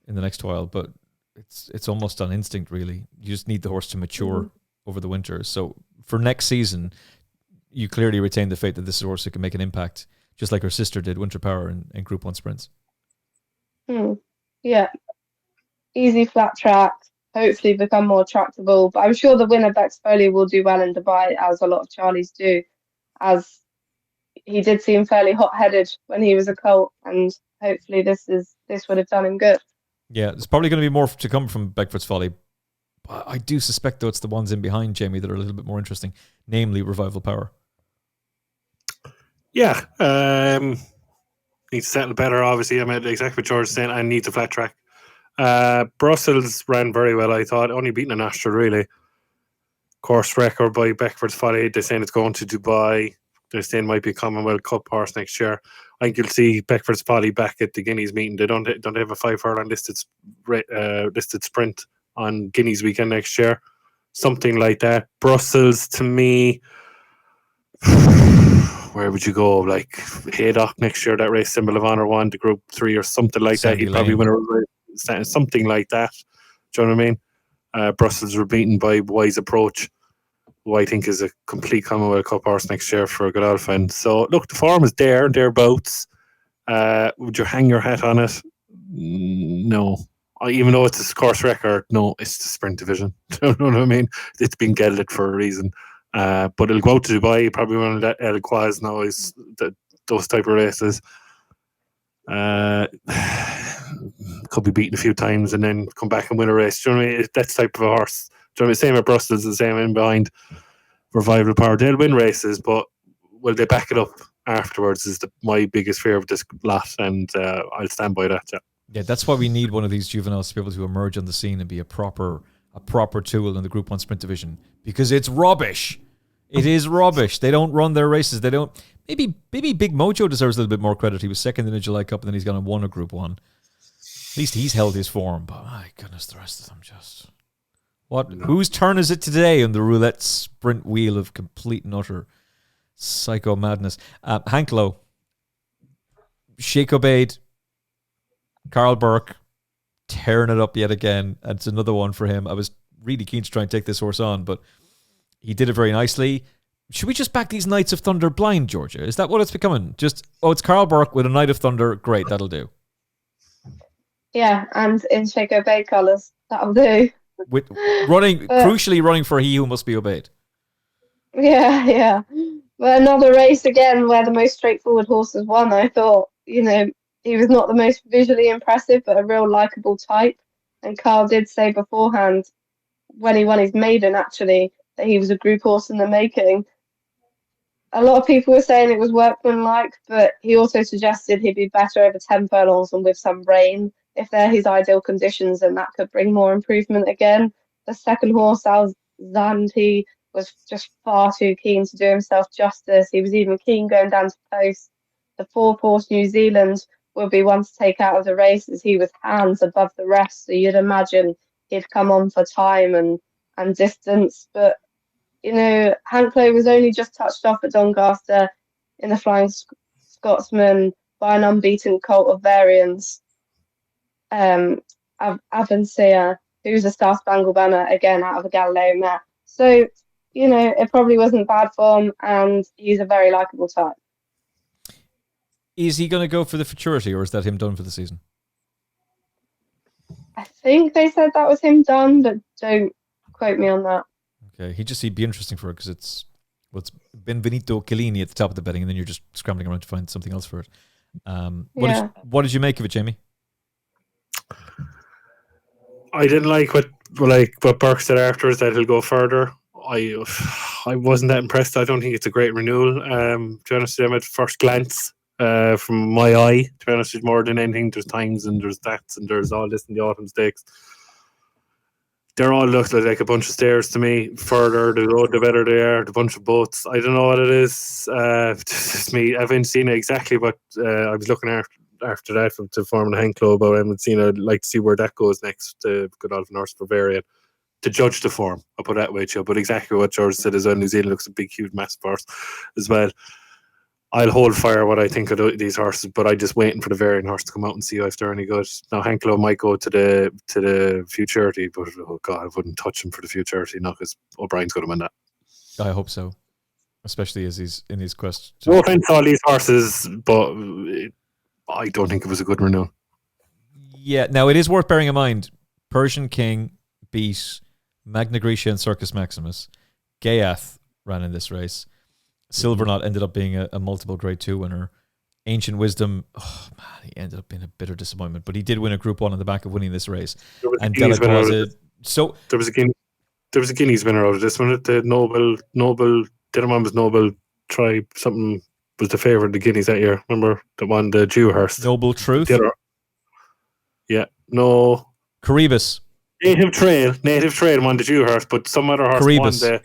in the next while, but it's almost on instinct, really. You just need the horse to mature over the winter. So for next season, you clearly retain the faith that this is a horse who can make an impact, just like her sister did, Winter Power, in Group 1 sprints. Yeah, easy flat track. Hopefully become more tractable. But I'm sure the winner, Bex Foley, will do well in Dubai, as a lot of Charlies do, as he did seem fairly hot-headed when he was a colt, and hopefully this would have done him good. Yeah, there's probably going to be more to come from Beckford's Folly. I do suspect, though, it's the ones in behind, Jamie, that are a little bit more interesting, namely Revival Power. Yeah, needs to settle better, obviously. I mean, exactly what George is saying, and needs a flat track. Brussels ran very well, I thought, only beating an Astral, really. Course record by Beckford's Folly. They're saying it's going to Dubai. They're saying it might be a Commonwealth Cup horse next year. I think you'll see Beckford's Folly back at the Guineas meeting. They don't have a 5 furlong listed sprint on Guineas weekend next year. Something like that. Brussels, to me, where would you go? Like Haydock next year, that race Symbol of Honor won the Group 3 or something like that. Sandy He'd probably Lane. win something like that. Do you know what I mean? Brussels were beaten by Wise Approach, who I think is a complete Commonwealth Cup horse next year for Godolphin. So look, the form is there, thereabouts. Would you hang your hat on it? No. Even though it's a course record, no, it's the sprint division. You know what I mean? It's been gelded for a reason. But it'll go out to Dubai, probably one of that El Quaz now, is those type of races. Could be beaten a few times and then come back and win a race. Do you know what I mean? That's type of a horse. Do you know what I mean? Same at Brussels, the same in behind Revival Power. They'll win races, but will they back it up afterwards is my biggest fear of this lot, and I'll stand by that. Yeah, that's why we need one of these juveniles to be able to emerge on the scene and be a proper tool in the Group 1 sprint division, because it's rubbish. It is rubbish. They don't run their races. They don't. Maybe Big Mojo deserves a little bit more credit. He was second in the July Cup and then he's gone and won a Group 1. At least he's held his form, but my goodness, the rest of them just... What? No. Whose turn is it today on the roulette sprint wheel of complete and utter psycho madness? Hank Lowe, Sheikh Obaid, Carl Burke, tearing it up yet again. And it's another one for him. I was really keen to try and take this horse on, but he did it very nicely. Should we just back these Knights of Thunder blind, Georgia? Is that what it's becoming? Just, it's Carl Burke with a Knight of Thunder. Great, that'll do. Yeah, and in Sheikh Obaid colours. That'll do. With crucially running for He Who Must Be Obeyed. Yeah. But another race again where the most straightforward horses won. I thought, he was not the most visually impressive, but a real likeable type. And Carl did say beforehand, when he won his maiden, actually, that he was a group horse in the making. A lot of people were saying it was workmanlike, but he also suggested he'd be better over 10 furlongs and with some rain. If they're his ideal conditions, then that could bring more improvement again. The second horse, Alzandi, was just far too keen to do himself justice. He was even keen going down to post. The fourth horse, New Zealand, will be one to take out of the race as he was hands above the rest. So you'd imagine he'd come on for time and distance. But, Hank Lowe was only just touched off at Doncaster in the Flying Scotsman by an unbeaten colt of variance. Avancia, who's a Star Spangled Banner, again out of a Galileo mare. So, it probably wasn't bad form, and he's a very likeable type. Is he going to go for the futurity, or is that him done for the season? I think they said that was him done, but don't quote me on that. Okay, he'd be interesting for it because it's Benvenuto Chiellini at the top of the betting, and then you're just scrambling around to find something else for it. What did you make of it, Jamie? I didn't like what Burke said afterwards, that he'll go further. I wasn't that impressed. I don't think it's a great renewal. To be honest with you, at first glance, from my eye, to be honest with you, more than anything, there's times and there's stats and there's all this in the autumn stakes. They're all looked like a bunch of stairs to me. Further the road, the better they are. The bunch of boats. I don't know what it is. Just me. I haven't seen it exactly, but I was looking after that to form the Hank Club. I haven't seen it. I'd like to see where that goes next to Godolphin Horse Bavarian to judge the form. I'll put it that way, Joe. But exactly what George said as well. New Zealand looks a big, huge, massive horse as well. I'll hold fire what I think of these horses, but I'm just waiting for the variant horse to come out and see if they're any good. Now, Hank Lowe might go to the futurity, but oh God, I wouldn't touch him for the futurity now because O'Brien's going to win that. I hope so, especially as he's in his quest. No offense to all these horses, but I don't think it was a good renewal. Yeah, now it is worth bearing in mind Persian King beat Magna Grecia and Circus Maximus. Gaiath ran in this race. Silverknot ended up being a multiple Grade 2 winner. Ancient Wisdom, he ended up being a bitter disappointment, but he did win a Group 1 on the back of winning this race. And Delacroix, so there was a Guineas winner out of this one. The Noble, the other one was Noble Tribe. Something was the favourite of the Guineas that year. Remember the one, the Dewhurst. Noble Truth. Caribus. Native Trail won the Dewhurst, but some other horse Caribus. won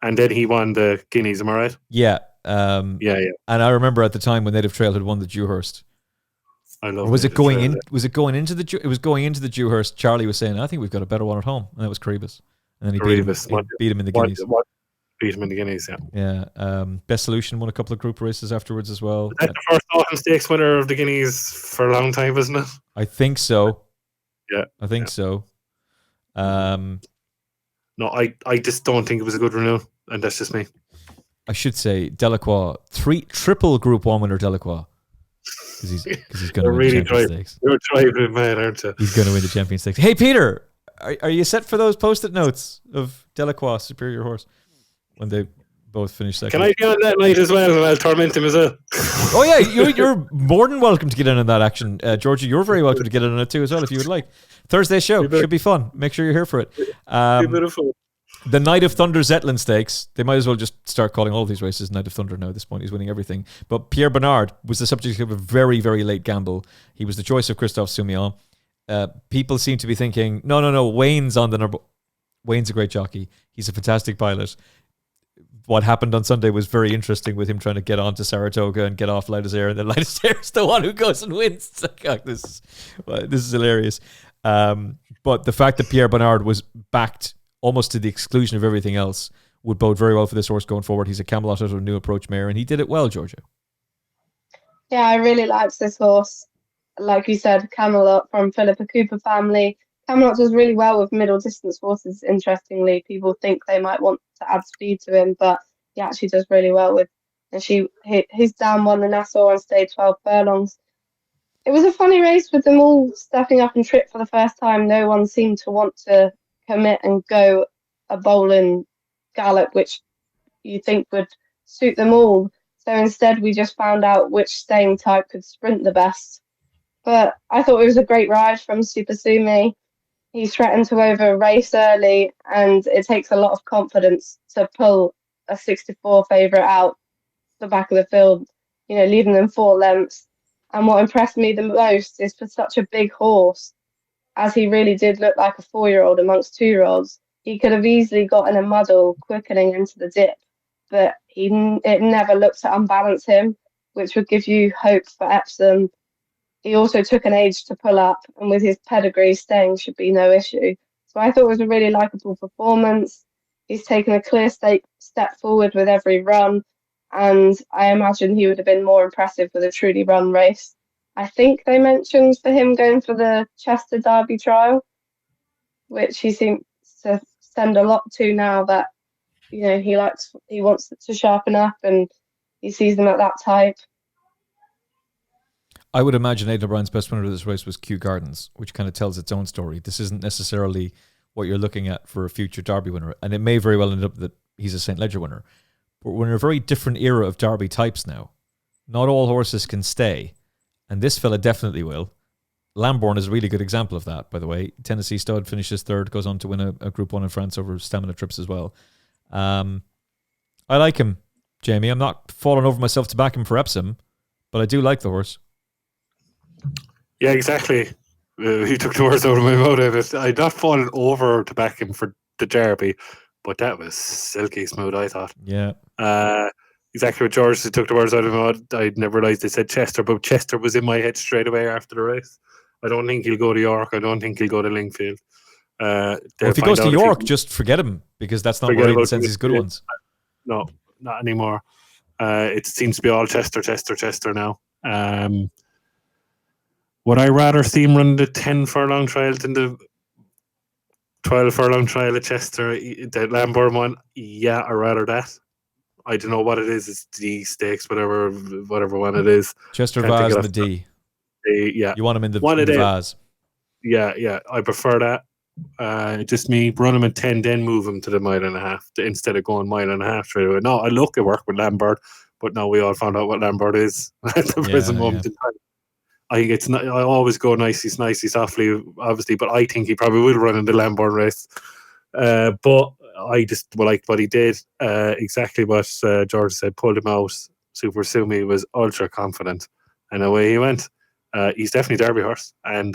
and then he won the Guineas, am I right? Yeah. Yeah. And I remember at the time when Native Trail had won the Dewhurst. I love. Or was it going in? Was it going into the? It was going into the Dewhurst. Charlie was saying, "I think we've got a better one at home," and that was Caribus. And then he beat him in the Guineas. beat him in the Guineas. Yeah. Yeah. Best Solution won a couple of group races afterwards as well. That's the first Autumn Stakes winner of the Guineas for a long time, isn't it? I think so. Yeah. I think so. No, I just don't think it was a good renewal, and that's just me. I should say Delacroix, triple Group 1 winner Delacroix. Because he's going to win the Champions Stakes. You're driving mad, aren't you? He's going to win the Champions Stakes. Hey, Peter, are you set for those post-it notes of Delacroix, superior horse, when they both finish second? Can I be on that night as well, and I'll torment him as well? Oh, yeah, you're more than welcome to get in on that action. Georgie, you're very welcome to get in on it too as well, if you would like. Thursday show should be fun. Make sure you're here for it. The Night of Thunder Zetland Stakes. They might as well just start calling all of these races Night of Thunder now at this point. He's winning everything. But Pierre Bernard was the subject of a very, very late gamble. He was the choice of Christophe Soumillon. People seem to be thinking, no, Wayne's on the number. Wayne's a great jockey. He's a fantastic pilot. What happened on Sunday was very interesting with him trying to get on to Saratoga and get off Light as Air, and then Light as Air is the one who goes and wins. It's like, oh, this is hilarious. But the fact that Pierre Bernard was backed almost to the exclusion of everything else would bode very well for this horse going forward. He's a Camelot out of a new approach mare, and he did it well, Georgia. Yeah, I really liked this horse. Like you said, Camelot from Philippa Cooper family. Camelot does really well with middle distance horses, interestingly. People think they might want to add speed to him, but he actually does really well with. And his dam won the Nassau and stayed 12 furlongs. It was a funny race with them all stepping up and trip for the first time. No one seemed to want to commit and go a bowling gallop, which you think would suit them all. So instead, we just found out which staying type could sprint the best. But I thought it was a great ride from Super Sumi. He threatened to over race early, and it takes a lot of confidence to pull a 64 favourite out the back of the field, leaving them 4 lengths. And what impressed me the most is for such a big horse, as he really did look like a 4-year-old amongst 2-year-olds, he could have easily got in a muddle quickening into the dip, but it never looked to unbalance him, which would give you hope for Epsom. He also took an age to pull up, and with his pedigree, staying should be no issue. So I thought it was a really likeable performance. He's taken a clear step forward with every run, and I imagine he would have been more impressive with a truly run race. I think they mentioned for him going for the Chester Derby trial, which he seems to send a lot to now that, he wants to sharpen up and he sees them at that type. I would imagine Aidan O'Brien's best winner of this race was Kew Gardens, which kind of tells its own story. This isn't necessarily what you're looking at for a future Derby winner, and it may very well end up that he's a St. Leger winner. But we're in a very different era of Derby types now. Not all horses can stay. And this fella definitely will. Lambourne is a really good example of that, by the way. Tennessee Stud finishes 3rd, goes on to win a Group 1 in France over stamina trips as well. I like him, Jamie. I'm not falling over myself to back him for Epsom, but I do like the horse. Yeah, exactly. He took the words out of my mouth. I'm not falling over to back him for the Derby, but that was silky smooth, I thought. Yeah. Exactly what George took the words out of my mouth. I never realised they said Chester, but Chester was in my head straight away after the race. I don't think he'll go to York. I don't think he'll go to Lingfield. If he goes to York, just forget him, because that's not where he sends his good ones. No, not anymore. It seems to be all Chester now. Would I rather see him run the 10 furlong trial than the 12 furlong trial at Chester, the Lambourne one? Yeah, I'd rather that. I don't know what it is. It's D stakes, whatever one it is. Chester Vase and the D. Yeah. You want him in the Vase. Yeah. I prefer that. Just me, run him at 10, then move him to the 1.5 miles instead of going 1.5 miles straight away. No, I look at work with Lambert, but now we all found out what Lambert is at the present moment in time. I think I always go nicey, softly, obviously, but I think he probably will run in the Lambourne race. But I just liked what he did. Exactly what George said, pulled him out. Super Sumi was ultra confident, and away he went. He's definitely a Derby horse, and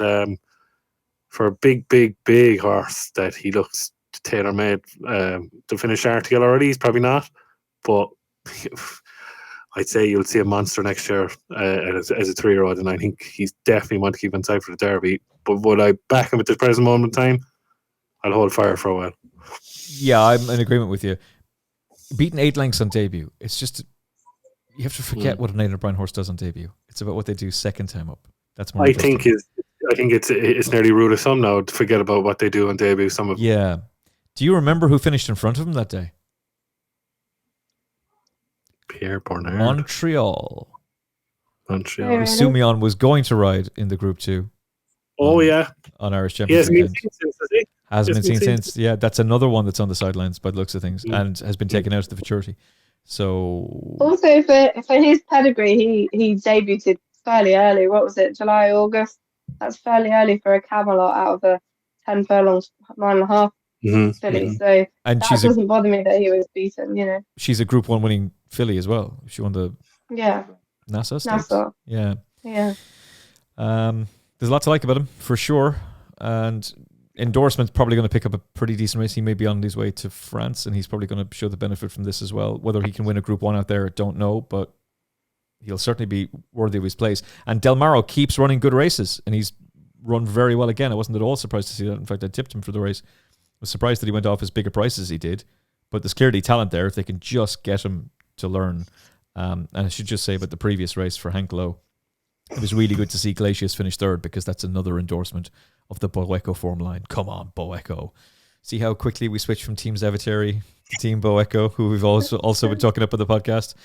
for a big horse that he looks tailor-made to finish RTL already, he's probably not, but I'd say you'll see a monster next year as a 3-year-old, and I think he's definitely one to keep inside for the Derby. But would I back him at the present moment in time? I'll hold fire for a while. Yeah, I'm in agreement with you. beating 8 lengths on debut. It's just, you have to forget what an Aidan O'Brien horse does on debut. It's about what they do second time up. That's more. I think it's nearly rule of thumb now to forget about what they do on debut. Some of Yeah. Do you remember who finished in front of him that day? Pierre Bernard. Montreal. Really? Sumion was going to ride in the Group 2. Oh, yeah. On Irish He hasn't Championship. been seen since, has he? Hasn't been seen since. Yeah, that's another one that's on the sidelines by the looks of things and has been taken out of the futurity. So Also, for his pedigree, he debuted fairly early. What was it, July, August? That's fairly early for a Camelot out of a 10 furlongs, 9.5 filly. So and that doesn't bother me that he was beaten, She's a Group 1 winning filly as well. She won the NASA Stakes. Yeah. There's a lot to like about him, for sure. And Endorsement's probably going to pick up a pretty decent race. He may be on his way to France, and he's probably going to show the benefit from this as well. Whether he can win a Group 1 out there, I don't know, but he'll certainly be worthy of his place. And Del Maro keeps running good races, and he's run very well again. I wasn't at all surprised to see that. In fact, I tipped him for the race. I was surprised that he went off as big a price as he did, but there's clearly talent there if they can just get him to learn. And I should just say about the previous race for Hank Lowe, it was really good to see Glacius finish third, because that's another endorsement of the Boeco form line. Come on, Boeco. See how quickly we switched from Team Zavatieri to Team Boeco, who we've also been talking up on the podcast.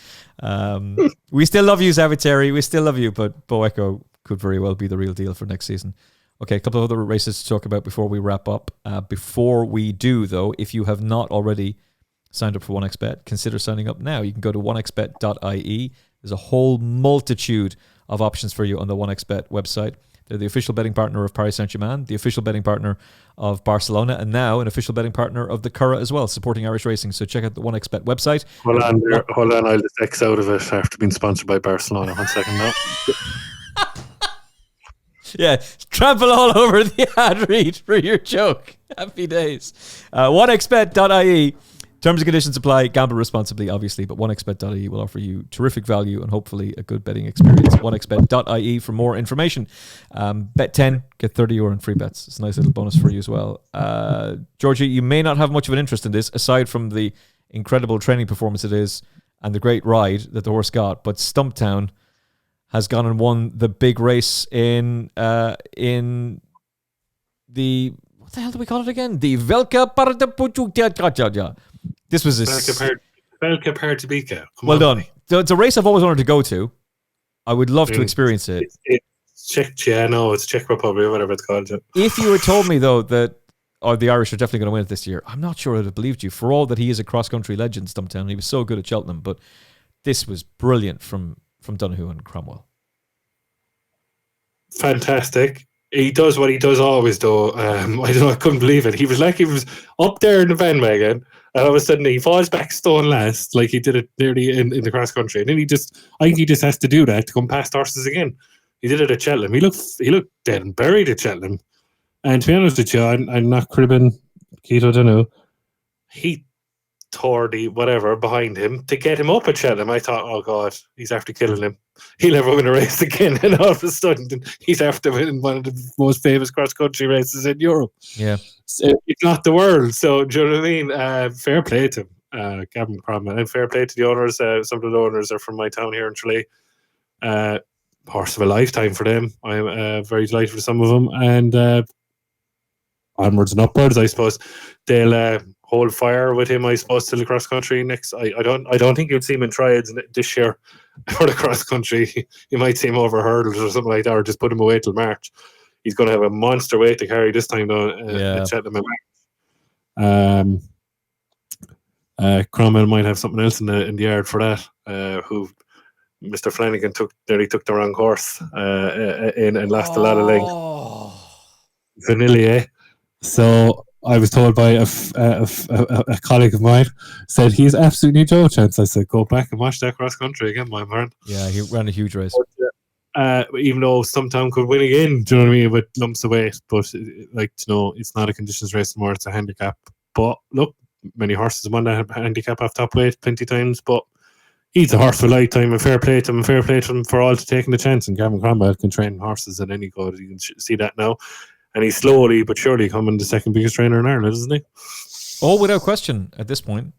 We still love you, Zavatieri. We still love you, but Boeco could very well be the real deal for next season. Okay, a couple of other races to talk about before we wrap up. Before we do, though, if you have not already signed up for 1xBet, consider signing up now. You can go to 1xBet.ie. There's a whole multitude of options for you on the 1xBet website. They're the official betting partner of Paris Saint-Germain, the official betting partner of Barcelona, and now an official betting partner of the Curragh as well, supporting Irish racing. So check out the 1xBet website. Hold on, I'll just X out of it after being sponsored by Barcelona. 1 second now. Yeah, trample all over the ad read for your joke. Happy days. 1xBet.ie. Terms and conditions apply. Gamble responsibly, obviously, but 1xBet.ie will offer you terrific value and hopefully a good betting experience. 1xBet.ie for more information. Bet 10, get 30 euro in free bets. It's a nice little bonus for you as well. Georgie, you may not have much of an interest in this, aside from the incredible training performance it is and the great ride that the horse got, but Stumptown has gone and won the big race in the, what the hell do we call it again? The Velka Parta. This was Velka Partabika. Well done. So it's a race I've always wanted to go to. I would love to experience it. It's Czech Republic or whatever it's called. If you had told me, though, that the Irish are definitely going to win it this year, I'm not sure I'd have believed you. For all that he is a cross-country legend, Stumptown, he was so good at Cheltenham, but this was brilliant from Donoghue and Cromwell. Fantastic. He does what he does always, though. I couldn't believe it. He was up there in the bandwagon, and all of a sudden he falls back stone last, like he did it nearly in the cross country. And then I think he just has to do that to come past horses again. He did it at Cheltenham. He looked dead and buried at Cheltenham. And to be honest with you, I'm not cribbing Keto Danu. He tore the whatever behind him to get him up at Cheltenham. I thought, oh God, he's after killing him. He'll never win a race again. And all of a sudden, he's after winning one of the most famous cross-country races in Europe. Yeah. So, if not the world. So, do you know what I mean? Fair play to him, Gavin Cromwell. And fair play to the owners. Some of the owners are from my town here in Tralee. Horse of a lifetime for them. I'm very delighted for some of them. And onwards and upwards, I suppose. They'll hold fire with him, I suppose, till the cross country next. I don't think you'll see him in triads this year for the cross country. You might see him over hurdles or something like that, or just put him away till March. He's going to have a monster weight to carry this time, though. At Cheltenham. Cromwell might have something else in the yard for that. Who Mr. Flanagan nearly took the wrong horse and lost a lot of length. Vanilla. So I was told by a colleague of mine, said he's absolutely no chance. I said, go back and watch that cross country again, my man. Yeah, he ran a huge race. Even though Stumptown could win again, do you know what I mean, with lumps of weight, but it's not a conditions race anymore, it's a handicap. But look, many horses won that handicap off top weight plenty times, but he's a horse for a lifetime, and fair play to him for all to taking the chance. And Gavin Cromwell can train horses at any good. You can see that now. And he's slowly but surely becoming the second biggest trainer in Ireland, isn't he? Oh, without question at this point.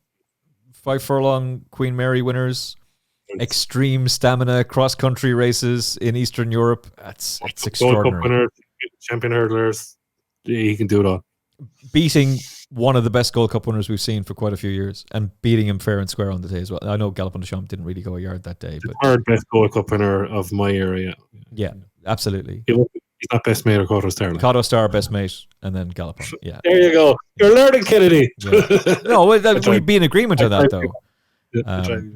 5 furlong Queen Mary winners, extreme stamina, cross-country races in Eastern Europe. It's extraordinary. Gold Cup winners, champion hurdlers. He can do it all. Beating one of the best Gold Cup winners we've seen for quite a few years, and beating him fair and square on the day as well. I know Galopin Des Champs didn't really go a yard that day, but third best Gold Cup winner of my era. Yeah, absolutely. He's not best mate or Cotto Star. Cotto Star, best mate, and then Galopin. Yeah, there you go. You're learning, Kennedy. Yeah. No, we'd be in agreement on that though.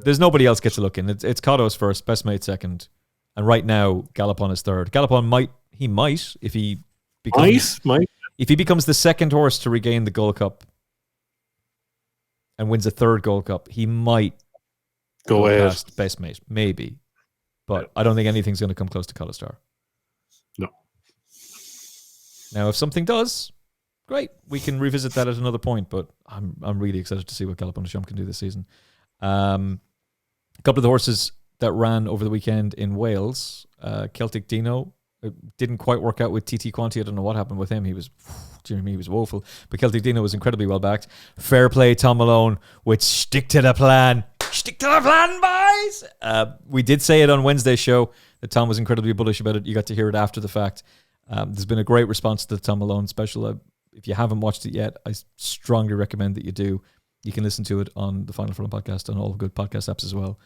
There's nobody else gets a look in. It's Cotto's first, best mate second, and right now Galopin is third. Galopin might if he becomes if he becomes the second horse to regain the Gold Cup and wins a third Gold Cup, he might go past best mate, maybe, but I don't think anything's going to come close to Cotto Star. No. Now, if something does, great, we can revisit that at another point. But I'm really excited to see what Galopin Des Champs can do this season. A couple of the horses that ran over the weekend in Wales, Celtic Dino, it didn't quite work out with TT Quanti. I don't know what happened with him. He was woeful. But Celtic Dino was incredibly well backed. Fair play, Tom Malone, with stick to the plan. Stick to the plan, boys! We did say it on Wednesday's show that Tom was incredibly bullish about it. You got to hear it after the fact. There's been a great response to the Tom Malone special. If you haven't watched it yet, I strongly recommend that you do. You can listen to it on the Final Furlong podcast and all good podcast apps as well.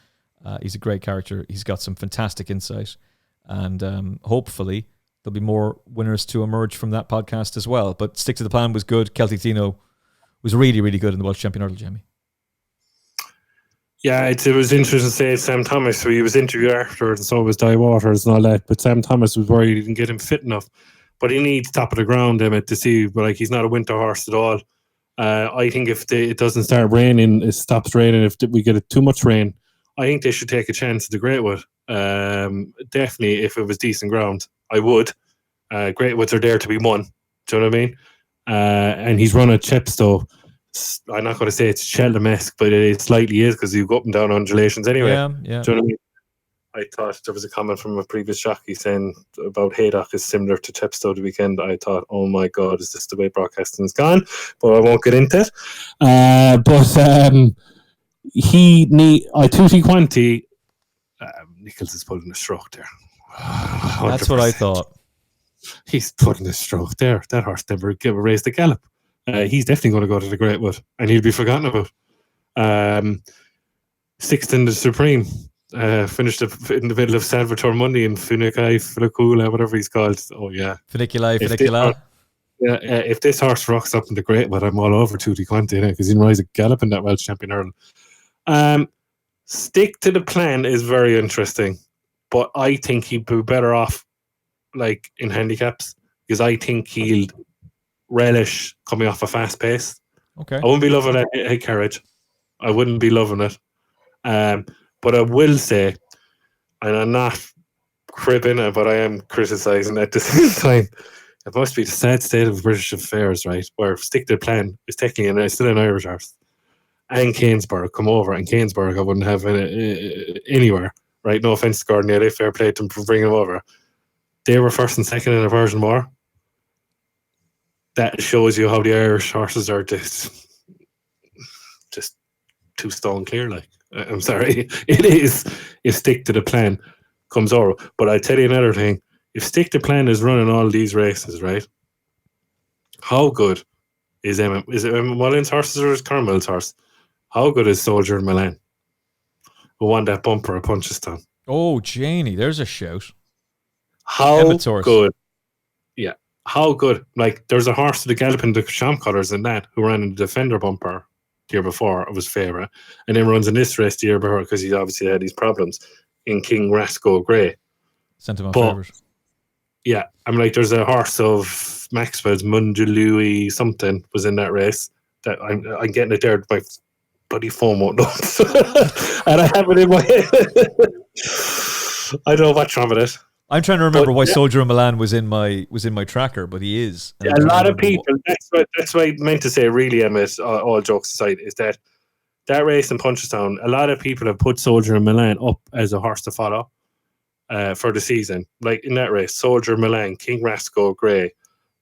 He's a great character. He's got some fantastic insight. And hopefully there'll be more winners to emerge from that podcast as well. But Stick to the Plan was good. Celtic Dino was really, really good in the Welsh Champion Hurdle, Jamie. Yeah, it was interesting to say Sam Thomas. So he was interviewed afterwards, and so was Di Waters and all that. But Sam Thomas was worried he didn't get him fit enough. But he needs top of the ground, Emmet, to see. Like, he's not a winter horse at all. I think if it doesn't start raining, it stops raining. If we get too much rain, I think they should take a chance at the Greatwood. Definitely, if it was decent ground, I would. Greatwoods are there to be won. Do you know what I mean? And he's run at Chepstow. I'm not going to say it's Cheltenham-esque, but it slightly is because you go up and down undulations anyway. Yeah. Do you know what I mean? I thought there was a comment from a previous jockey saying about Haydock is similar to Chepstow the weekend. I thought, oh my God, is this the way broadcasting's gone? But I won't get into it. Tutti Quanti, Nichols is pulling a stroke there. 100%. That's what I thought. He's putting a stroke there. That horse never raised the gallop. He's definitely going to go to the Greatwood, and he'll be forgotten about. Sixth in the Supreme. Finished in the middle of Salvatore Monday and Funicula, whatever he's called. Oh, yeah. Funicula. If this horse rocks up in the Greatwood, I'm all over Tutti Quanti, because he rise a gallop in that Welsh Champion Hurdle. Stick to the Plan is very interesting, but I think he'd be better off like in handicaps, because I think he'll relish coming off a fast pace. Okay. I wouldn't be loving that head carriage. I wouldn't be loving it. But I will say, and I'm not cribbing it, but I am criticising at the same time, it must be the sad state of British affairs, right? Where Stick to the Plan is technically still an Irish horse. And Canesburg come over, and Canesburg I wouldn't have anywhere, right? No offence to Gordon Ellie, fair play to them for bringing them over. They were first and second in a Virgin War. That shows you how the Irish horses are just 2 stone clear, like. I'm sorry, it is if Stick to the Plan comes over. But I tell you another thing: if Stick to the Plan is running all these races, right? How good is Emmet? Is it Emmet Mullins' horses or is Carmel's horse? How good is Soldier in Milan? Who won that bumper at Punchestown? Oh, Janie, there's a shout. How good? Yeah, how good? Like, there's a horse to the Galopin Des Champs colours in that who ran in the Defender bumper the year before of his favourite, and then runs in this race the year before because he's obviously had these problems in King Rasco Grey. Sentiment favourite. Yeah, I'm like, there's a horse of Maxwell's, Mundului something was in that race that I'm getting it there. My bloody phone won't notes, and I have it in my head. I don't know what's wrong with it. I'm trying to remember why Soldier in Milan was in my tracker, but he is. A lot of people. That's what I meant to say. Really, Emmet. All jokes aside, is that race in Punchestown, a lot of people have put Soldier in Milan up as a horse to follow for the season. Like in that race, Soldier in Milan, King Rasco Grey.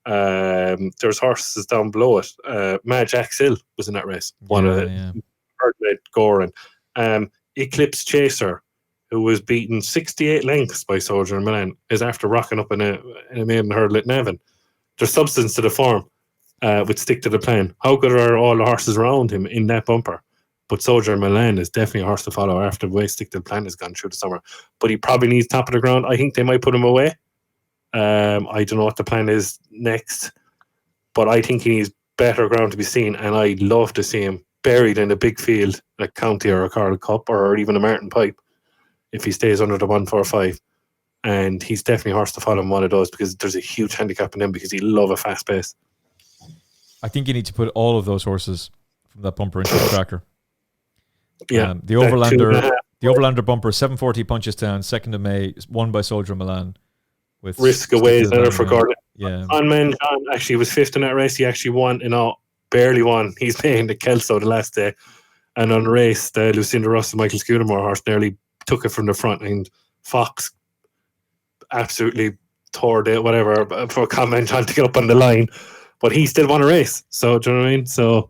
There's horses down below it. Mad Jack Sill was in that race. One of the Hurdlet, Goran. Eclipse Chaser, who was beaten 68 lengths by Soldier in Milan, is after rocking up in a maiden hurdle at Navan. There's substance to the form with Stick to the Plan. How good are all the horses around him in that bumper? But Soldier in Milan is definitely a horse to follow after the way Stick to the Plan has gone through the summer. But he probably needs top of the ground. I think they might put him away. I don't know what the plan is next, but I think he needs better ground to be seen, and I'd love to see him buried in a big field like County or a Carl Cup or even a Martin Pipe if he stays under the 145. And he's definitely a horse to follow in one of those because there's a huge handicap in him because he love a fast pace. I think you need to put all of those horses from that bumper into the tracker. Yeah, the Overlander bumper, 740 Punchestown, 2nd of May, won by Soldier Milan. With Risk away is never forgotten. Yeah. On men, John actually was 5th in that race. He actually won, barely won. He's playing the Kelso the last day. And on the race, the Lucinda Russell, Michael Scudamore horse nearly took it from the front, and Fox absolutely tore it, whatever, for a comment on to get up on the line. But he still won a race. So, do you know what I mean? So,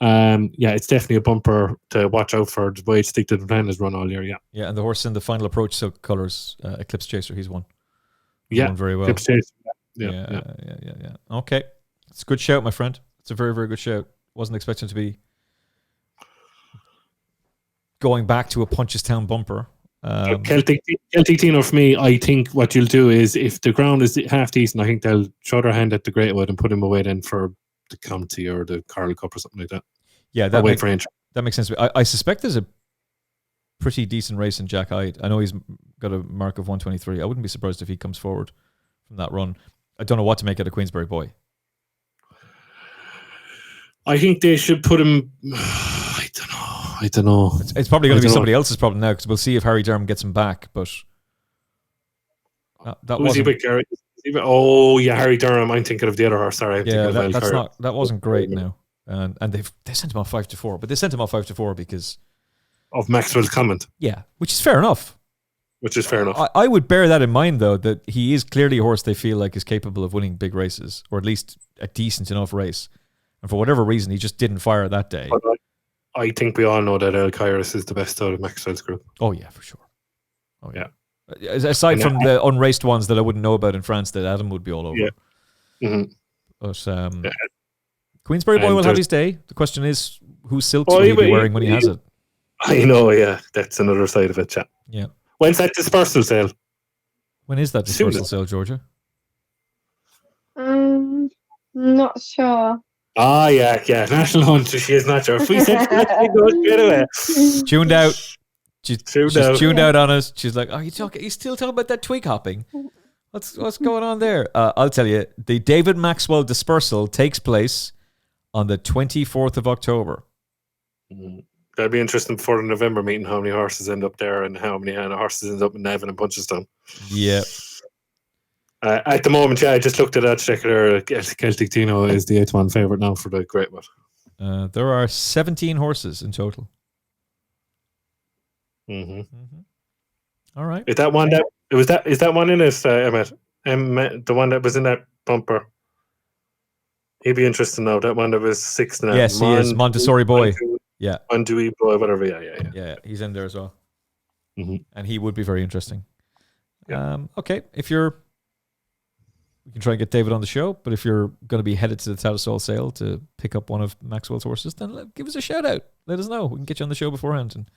it's definitely a bumper to watch out for. The way Stick to the Plan has run all year, yeah. Yeah, and the horse in the final approach silk colours, Eclipse Chaser, he's won. Won very well. Eclipse Chaser. Yeah. Okay. It's a good shout, my friend. It's a very, very good shout. Wasn't expecting to be going back to a Punchestown bumper. Celtic Tino for me, I think what you'll do is if the ground is half decent, I think they'll throw their hand at the Greatwood and put him away then for the County or the Carl Cup or something like that. Yeah, that makes sense. I suspect there's a pretty decent race in Jack Hyde. I know he's got a mark of 123. I wouldn't be surprised if he comes forward from that run. I don't know what to make of the Queensberry Boy. I think they should put him. I don't know. It's probably going to be somebody else's problem now because we'll see if Harry Durham gets him back. But that who's he with, Gary? Oh yeah, Harry Durham. I'm thinking of the other horse. Sorry, that wasn't great now. And they sent him off 5-4, but they sent him off 5-4 because of Maxwell's comment. Yeah, which is fair enough. I would bear that in mind, though, that he is clearly a horse they feel like is capable of winning big races, or at least a decent enough race. And for whatever reason, he just didn't fire that day. But I think we all know that El Kairos is the best out of Maxwell's group. Oh, yeah, for sure. Oh, yeah. Aside from the unraced ones that I wouldn't know about in France that Adam would be all over. Yeah. Mm-hmm. But Queensberry Boy will have his day. The question is, whose silks will he be wearing when he has it? I know, yeah. That's another side of it, chat. Yeah. When's that dispersal sale? When is that dispersal sale, Georgia? Not sure. Ah, yeah. National Hunt. She is not sure. If we said she goes straight away. Tuned out. She's tuned out on us. She's like, "Are you still talking about that twig hopping? What's going on there?" I'll tell you. The David Maxwell dispersal takes place on the 24th of October. That'd be interesting before the November meeting, how many horses end up there and how many horses end up in Navan and Punchestown. Yeah. At the moment, yeah, I just looked at that checker. Celtic Tino is the 8-1 favourite now for the Greatwood. There are 17 horses in total. Mm-hmm. All right. Is that one is that one in it, Emmet? The one that was in that bumper. He'd be interesting now. That one that was 6 now. Yes, he is. Montessori Boy. Yeah. Mandui Boy, whatever. Yeah. He's in there as well. Mm-hmm. And he would be very interesting. Yeah. Okay, we can try and get David on the show, but if you're going to be headed to the Tattersall sale to pick up one of Maxwell's horses, then give us a shout out. Let us know. We can get you on the show beforehand and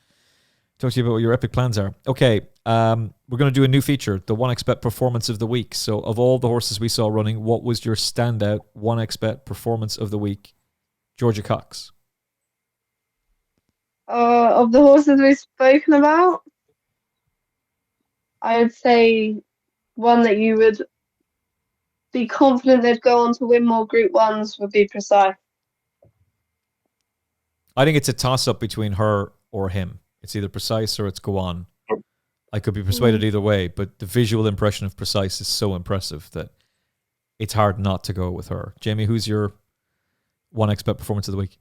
talk to you about what your epic plans are. Okay, we're going to do a new feature, the 1xBet Performance of the Week. So of all the horses we saw running, what was your standout 1xBet Performance of the Week? Georgia Cox. Of the horses we've spoken about, I would say one that you would be confident they'd go on to win more Group 1s would be Precise. I think it's a toss-up between her or him. It's either Precise or it's Gewan. I could be persuaded either way, but the visual impression of Precise is so impressive that it's hard not to go with her. Jamie, who's your 1xBet Performance of the Week?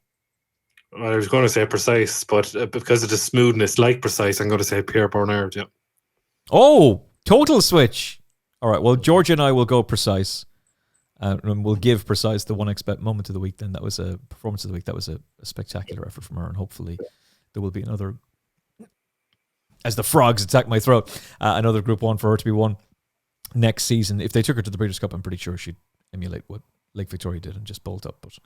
I was going to say Precise, but because of the smoothness like Precise, I'm going to say Pierre Bernard, yeah. Oh, total switch. All right, well, Georgia and I will go Precise. And we'll give Precise the 1xBet moment of the week then. That was a performance of the week. That was a spectacular effort from her, and hopefully there will be another, as the frogs attack my throat, another Group 1 for her to be won next season. If they took her to the Breeders' Cup, I'm pretty sure she'd emulate what Lake Victoria did and just bolt up. But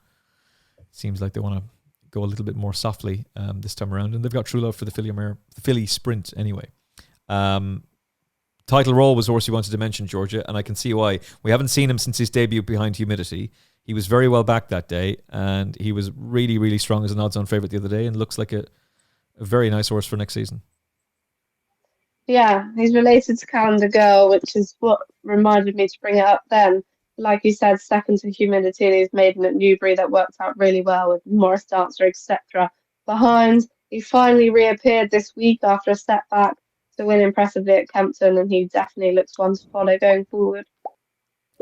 it seems like they want to go a little bit more softly this time around. And they've got true love for the Filly Sprint anyway. Title Roll was the horse you wanted to mention, Georgia, and I can see why. We haven't seen him since his debut behind Humidity. He was very well back that day, and he was really, really strong as an odds-on favourite the other day, and looks like a very nice horse for next season. Yeah, he's related to Calendar Girl, which is what reminded me to bring it up then. Like you said, second to Humidity, and he's maiden at Newbury. That worked out really well with Morris Dancer, etc. Behind, he finally reappeared this week after a setback to win impressively at Kempton, and he definitely looks one to follow going forward.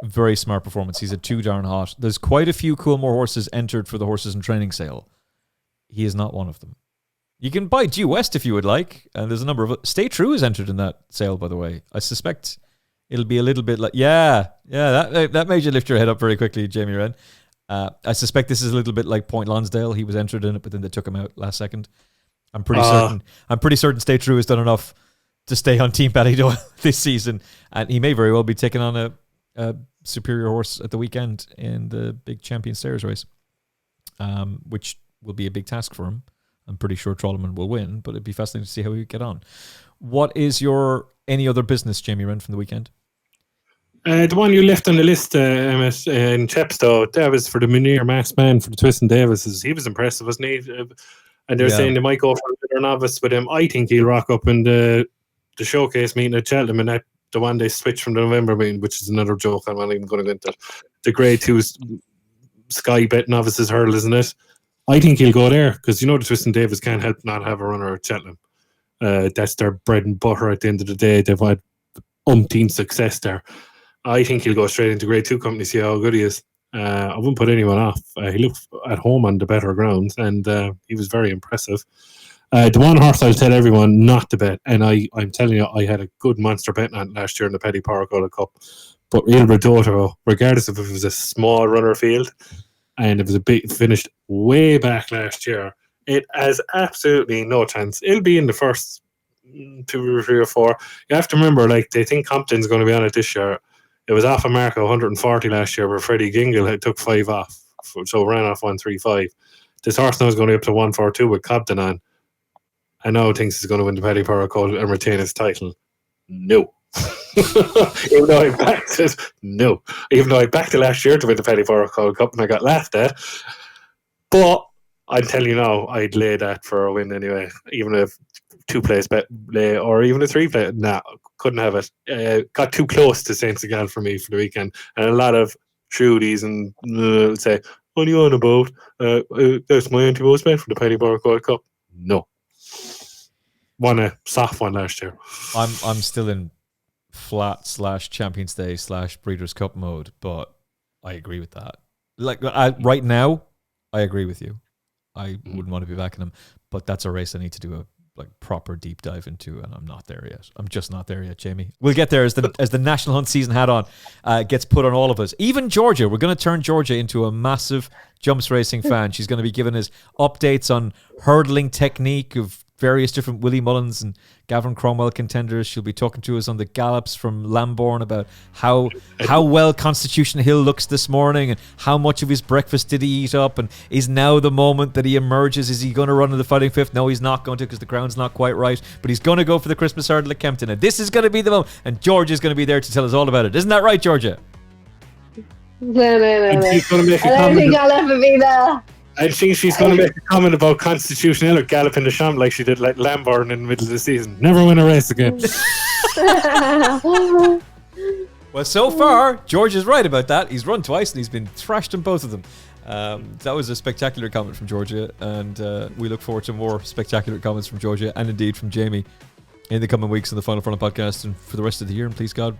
Very smart performance. He's a too darn hot. There's quite a few Coolmore horses entered for the horses and training sale. He is not one of them. You can buy Due West if you would like, and there's a number of... Stay True is entered in that sale, by the way. I suspect it'll be a little bit like... Yeah, that made you lift your head up very quickly, Jamie Wrenn. I suspect this is a little bit like Point Lonsdale. He was entered in it, but then they took him out last second. I'm pretty certain Stay True has done enough to stay on Team Ballydoyle this season, and he may very well be taking on a superior horse at the weekend in the big Champion Stayers race, which will be a big task for him. I'm pretty sure Trolloman will win, but it'd be fascinating to see how we get on. What is your any other business, Jamie Wrenn, from the weekend? The one you left on the list, Emmet, in Chepstow, that was for the Munir Mass Man for the Twist and Davises. He was impressive, wasn't he? And they're saying they might go for a bit of novice with him. I think he'll rock up in the showcase meeting at Cheltenham, and that the one they switched from the November meeting, which is another joke. I'm not even going to go into the Grade 2 Sky Bet Novices Hurdle, isn't it? I think he'll go there because, the Twist and Davis can't help not have a runner at Cheltenham. That's their bread and butter at the end of the day. They've had umpteen success there. I think he'll go straight into Grade 2 company, see how good he is. I wouldn't put anyone off. He looked at home on the better ground, and he was very impressive. The one horse I'll tell everyone not to bet, and I'm telling you, I had a good monster betting on last year in the Petty Power Gold Cup, but Il Redotto, regardless of if it was a small runner field, and it was a big finished way back last year, it has absolutely no chance. It'll be in the first 2 or 3 or 4. You have to remember, they think Compton's going to be on it this year. It was off a mark of 140 last year, where Freddie Gingle had took 5 off, so ran off 135. This horse now is going to be up to 142 with Cobden on, and now thinks he's going to win the Petty Power Gold and retain his title. No. Even though I backed it, no. Even though I backed it last year to win the Petty Power Gold Cup and I got laughed at. But I'll tell you now, I'd lay that for a win anyway. Even if 2-place bet lay, or even a 3-play, couldn't have it. Got too close to Saint Segal for me for the weekend. And a lot of shooties and say, what are you on about? That's my anti-post bet for the Petty Power Gold Cup. No. Won a soft one last year. I'm still in flat / Champions Day / Breeders' Cup mode, but I agree with that. Right now, I agree with you. I wouldn't want to be backing him, but that's a race I need to do a proper deep dive into, and I'm not there yet. I'm just not there yet, Jamie. We'll get there as the National Hunt season hat on gets put on all of us. Even Georgia, we're going to turn Georgia into a massive jumps racing fan. She's going to be giving us updates on hurdling technique of various different Willie Mullins and Gavin Cromwell contenders. She'll be talking to us on the gallops from Lambourne about how well Constitution Hill looks this morning and how much of his breakfast did he eat up, and is now the moment that he emerges. Is he going to run in the Fighting Fifth? No, he's not going to, because the ground's not quite right, but he's going to go for the Christmas hurdle at Kempton, and this is going to be the moment, and Georgia's going to be there to tell us all about it. Isn't that right, Georgia? No. I don't think I'll ever be there. I think she's going to make a comment about Constitution Hill or Galloping the Champ like she did like Lambourne in the middle of the season. Never win a race again. Well, so far, George is right about that. He's run twice and he's been thrashed in both of them. That was a spectacular comment from Georgia, and we look forward to more spectacular comments from Georgia and indeed from Jamie in the coming weeks on the Final Furlong podcast and for the rest of the year, and please God,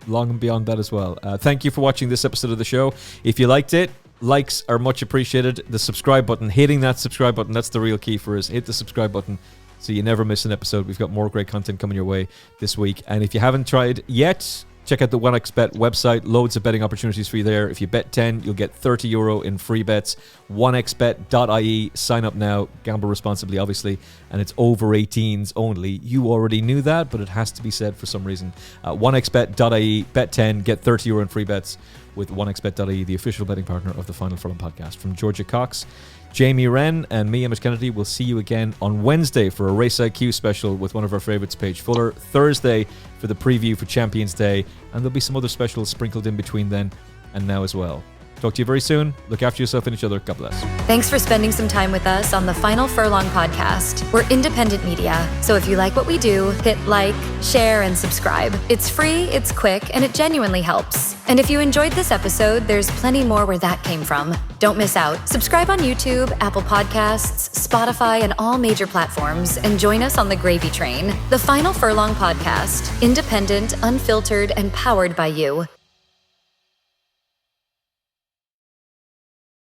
long and beyond that as well. Thank you for watching this episode of the show. If you liked it, likes are much appreciated. The subscribe button, hitting that subscribe button, that's the real key for us. Hit the subscribe button so you never miss an episode. We've got more great content coming your way this week. And if you haven't tried yet, Check out the 1xBet website. Loads of betting opportunities for you there. If you bet 10, you'll get €30 in free bets. 1xBet.ie. Sign up now. Gamble responsibly, obviously. And it's over 18s only. You already knew that, but it has to be said for some reason. 1xBet.ie. Bet 10. Get €30 in free bets with 1xBet.ie, the official betting partner of the Final Furlong podcast. From Georgia Cox, Jamie Wrenn, and me, Emmet Kennedy, will see you again on Wednesday for a Race IQ special with one of our favourites, Paige Fuller. Thursday for the preview for Champions Day, and there'll be some other specials sprinkled in between then and now as well. Talk to you very soon. Look after yourself and each other. God bless. Thanks for spending some time with us on the Final Furlong podcast. We're independent media, so if you like what we do, hit like, share, and subscribe. It's free, it's quick, and it genuinely helps. And if you enjoyed this episode, there's plenty more where that came from. Don't miss out. Subscribe on YouTube, Apple Podcasts, Spotify, and all major platforms, and join us on the gravy train. The Final Furlong podcast, independent, unfiltered, and powered by you.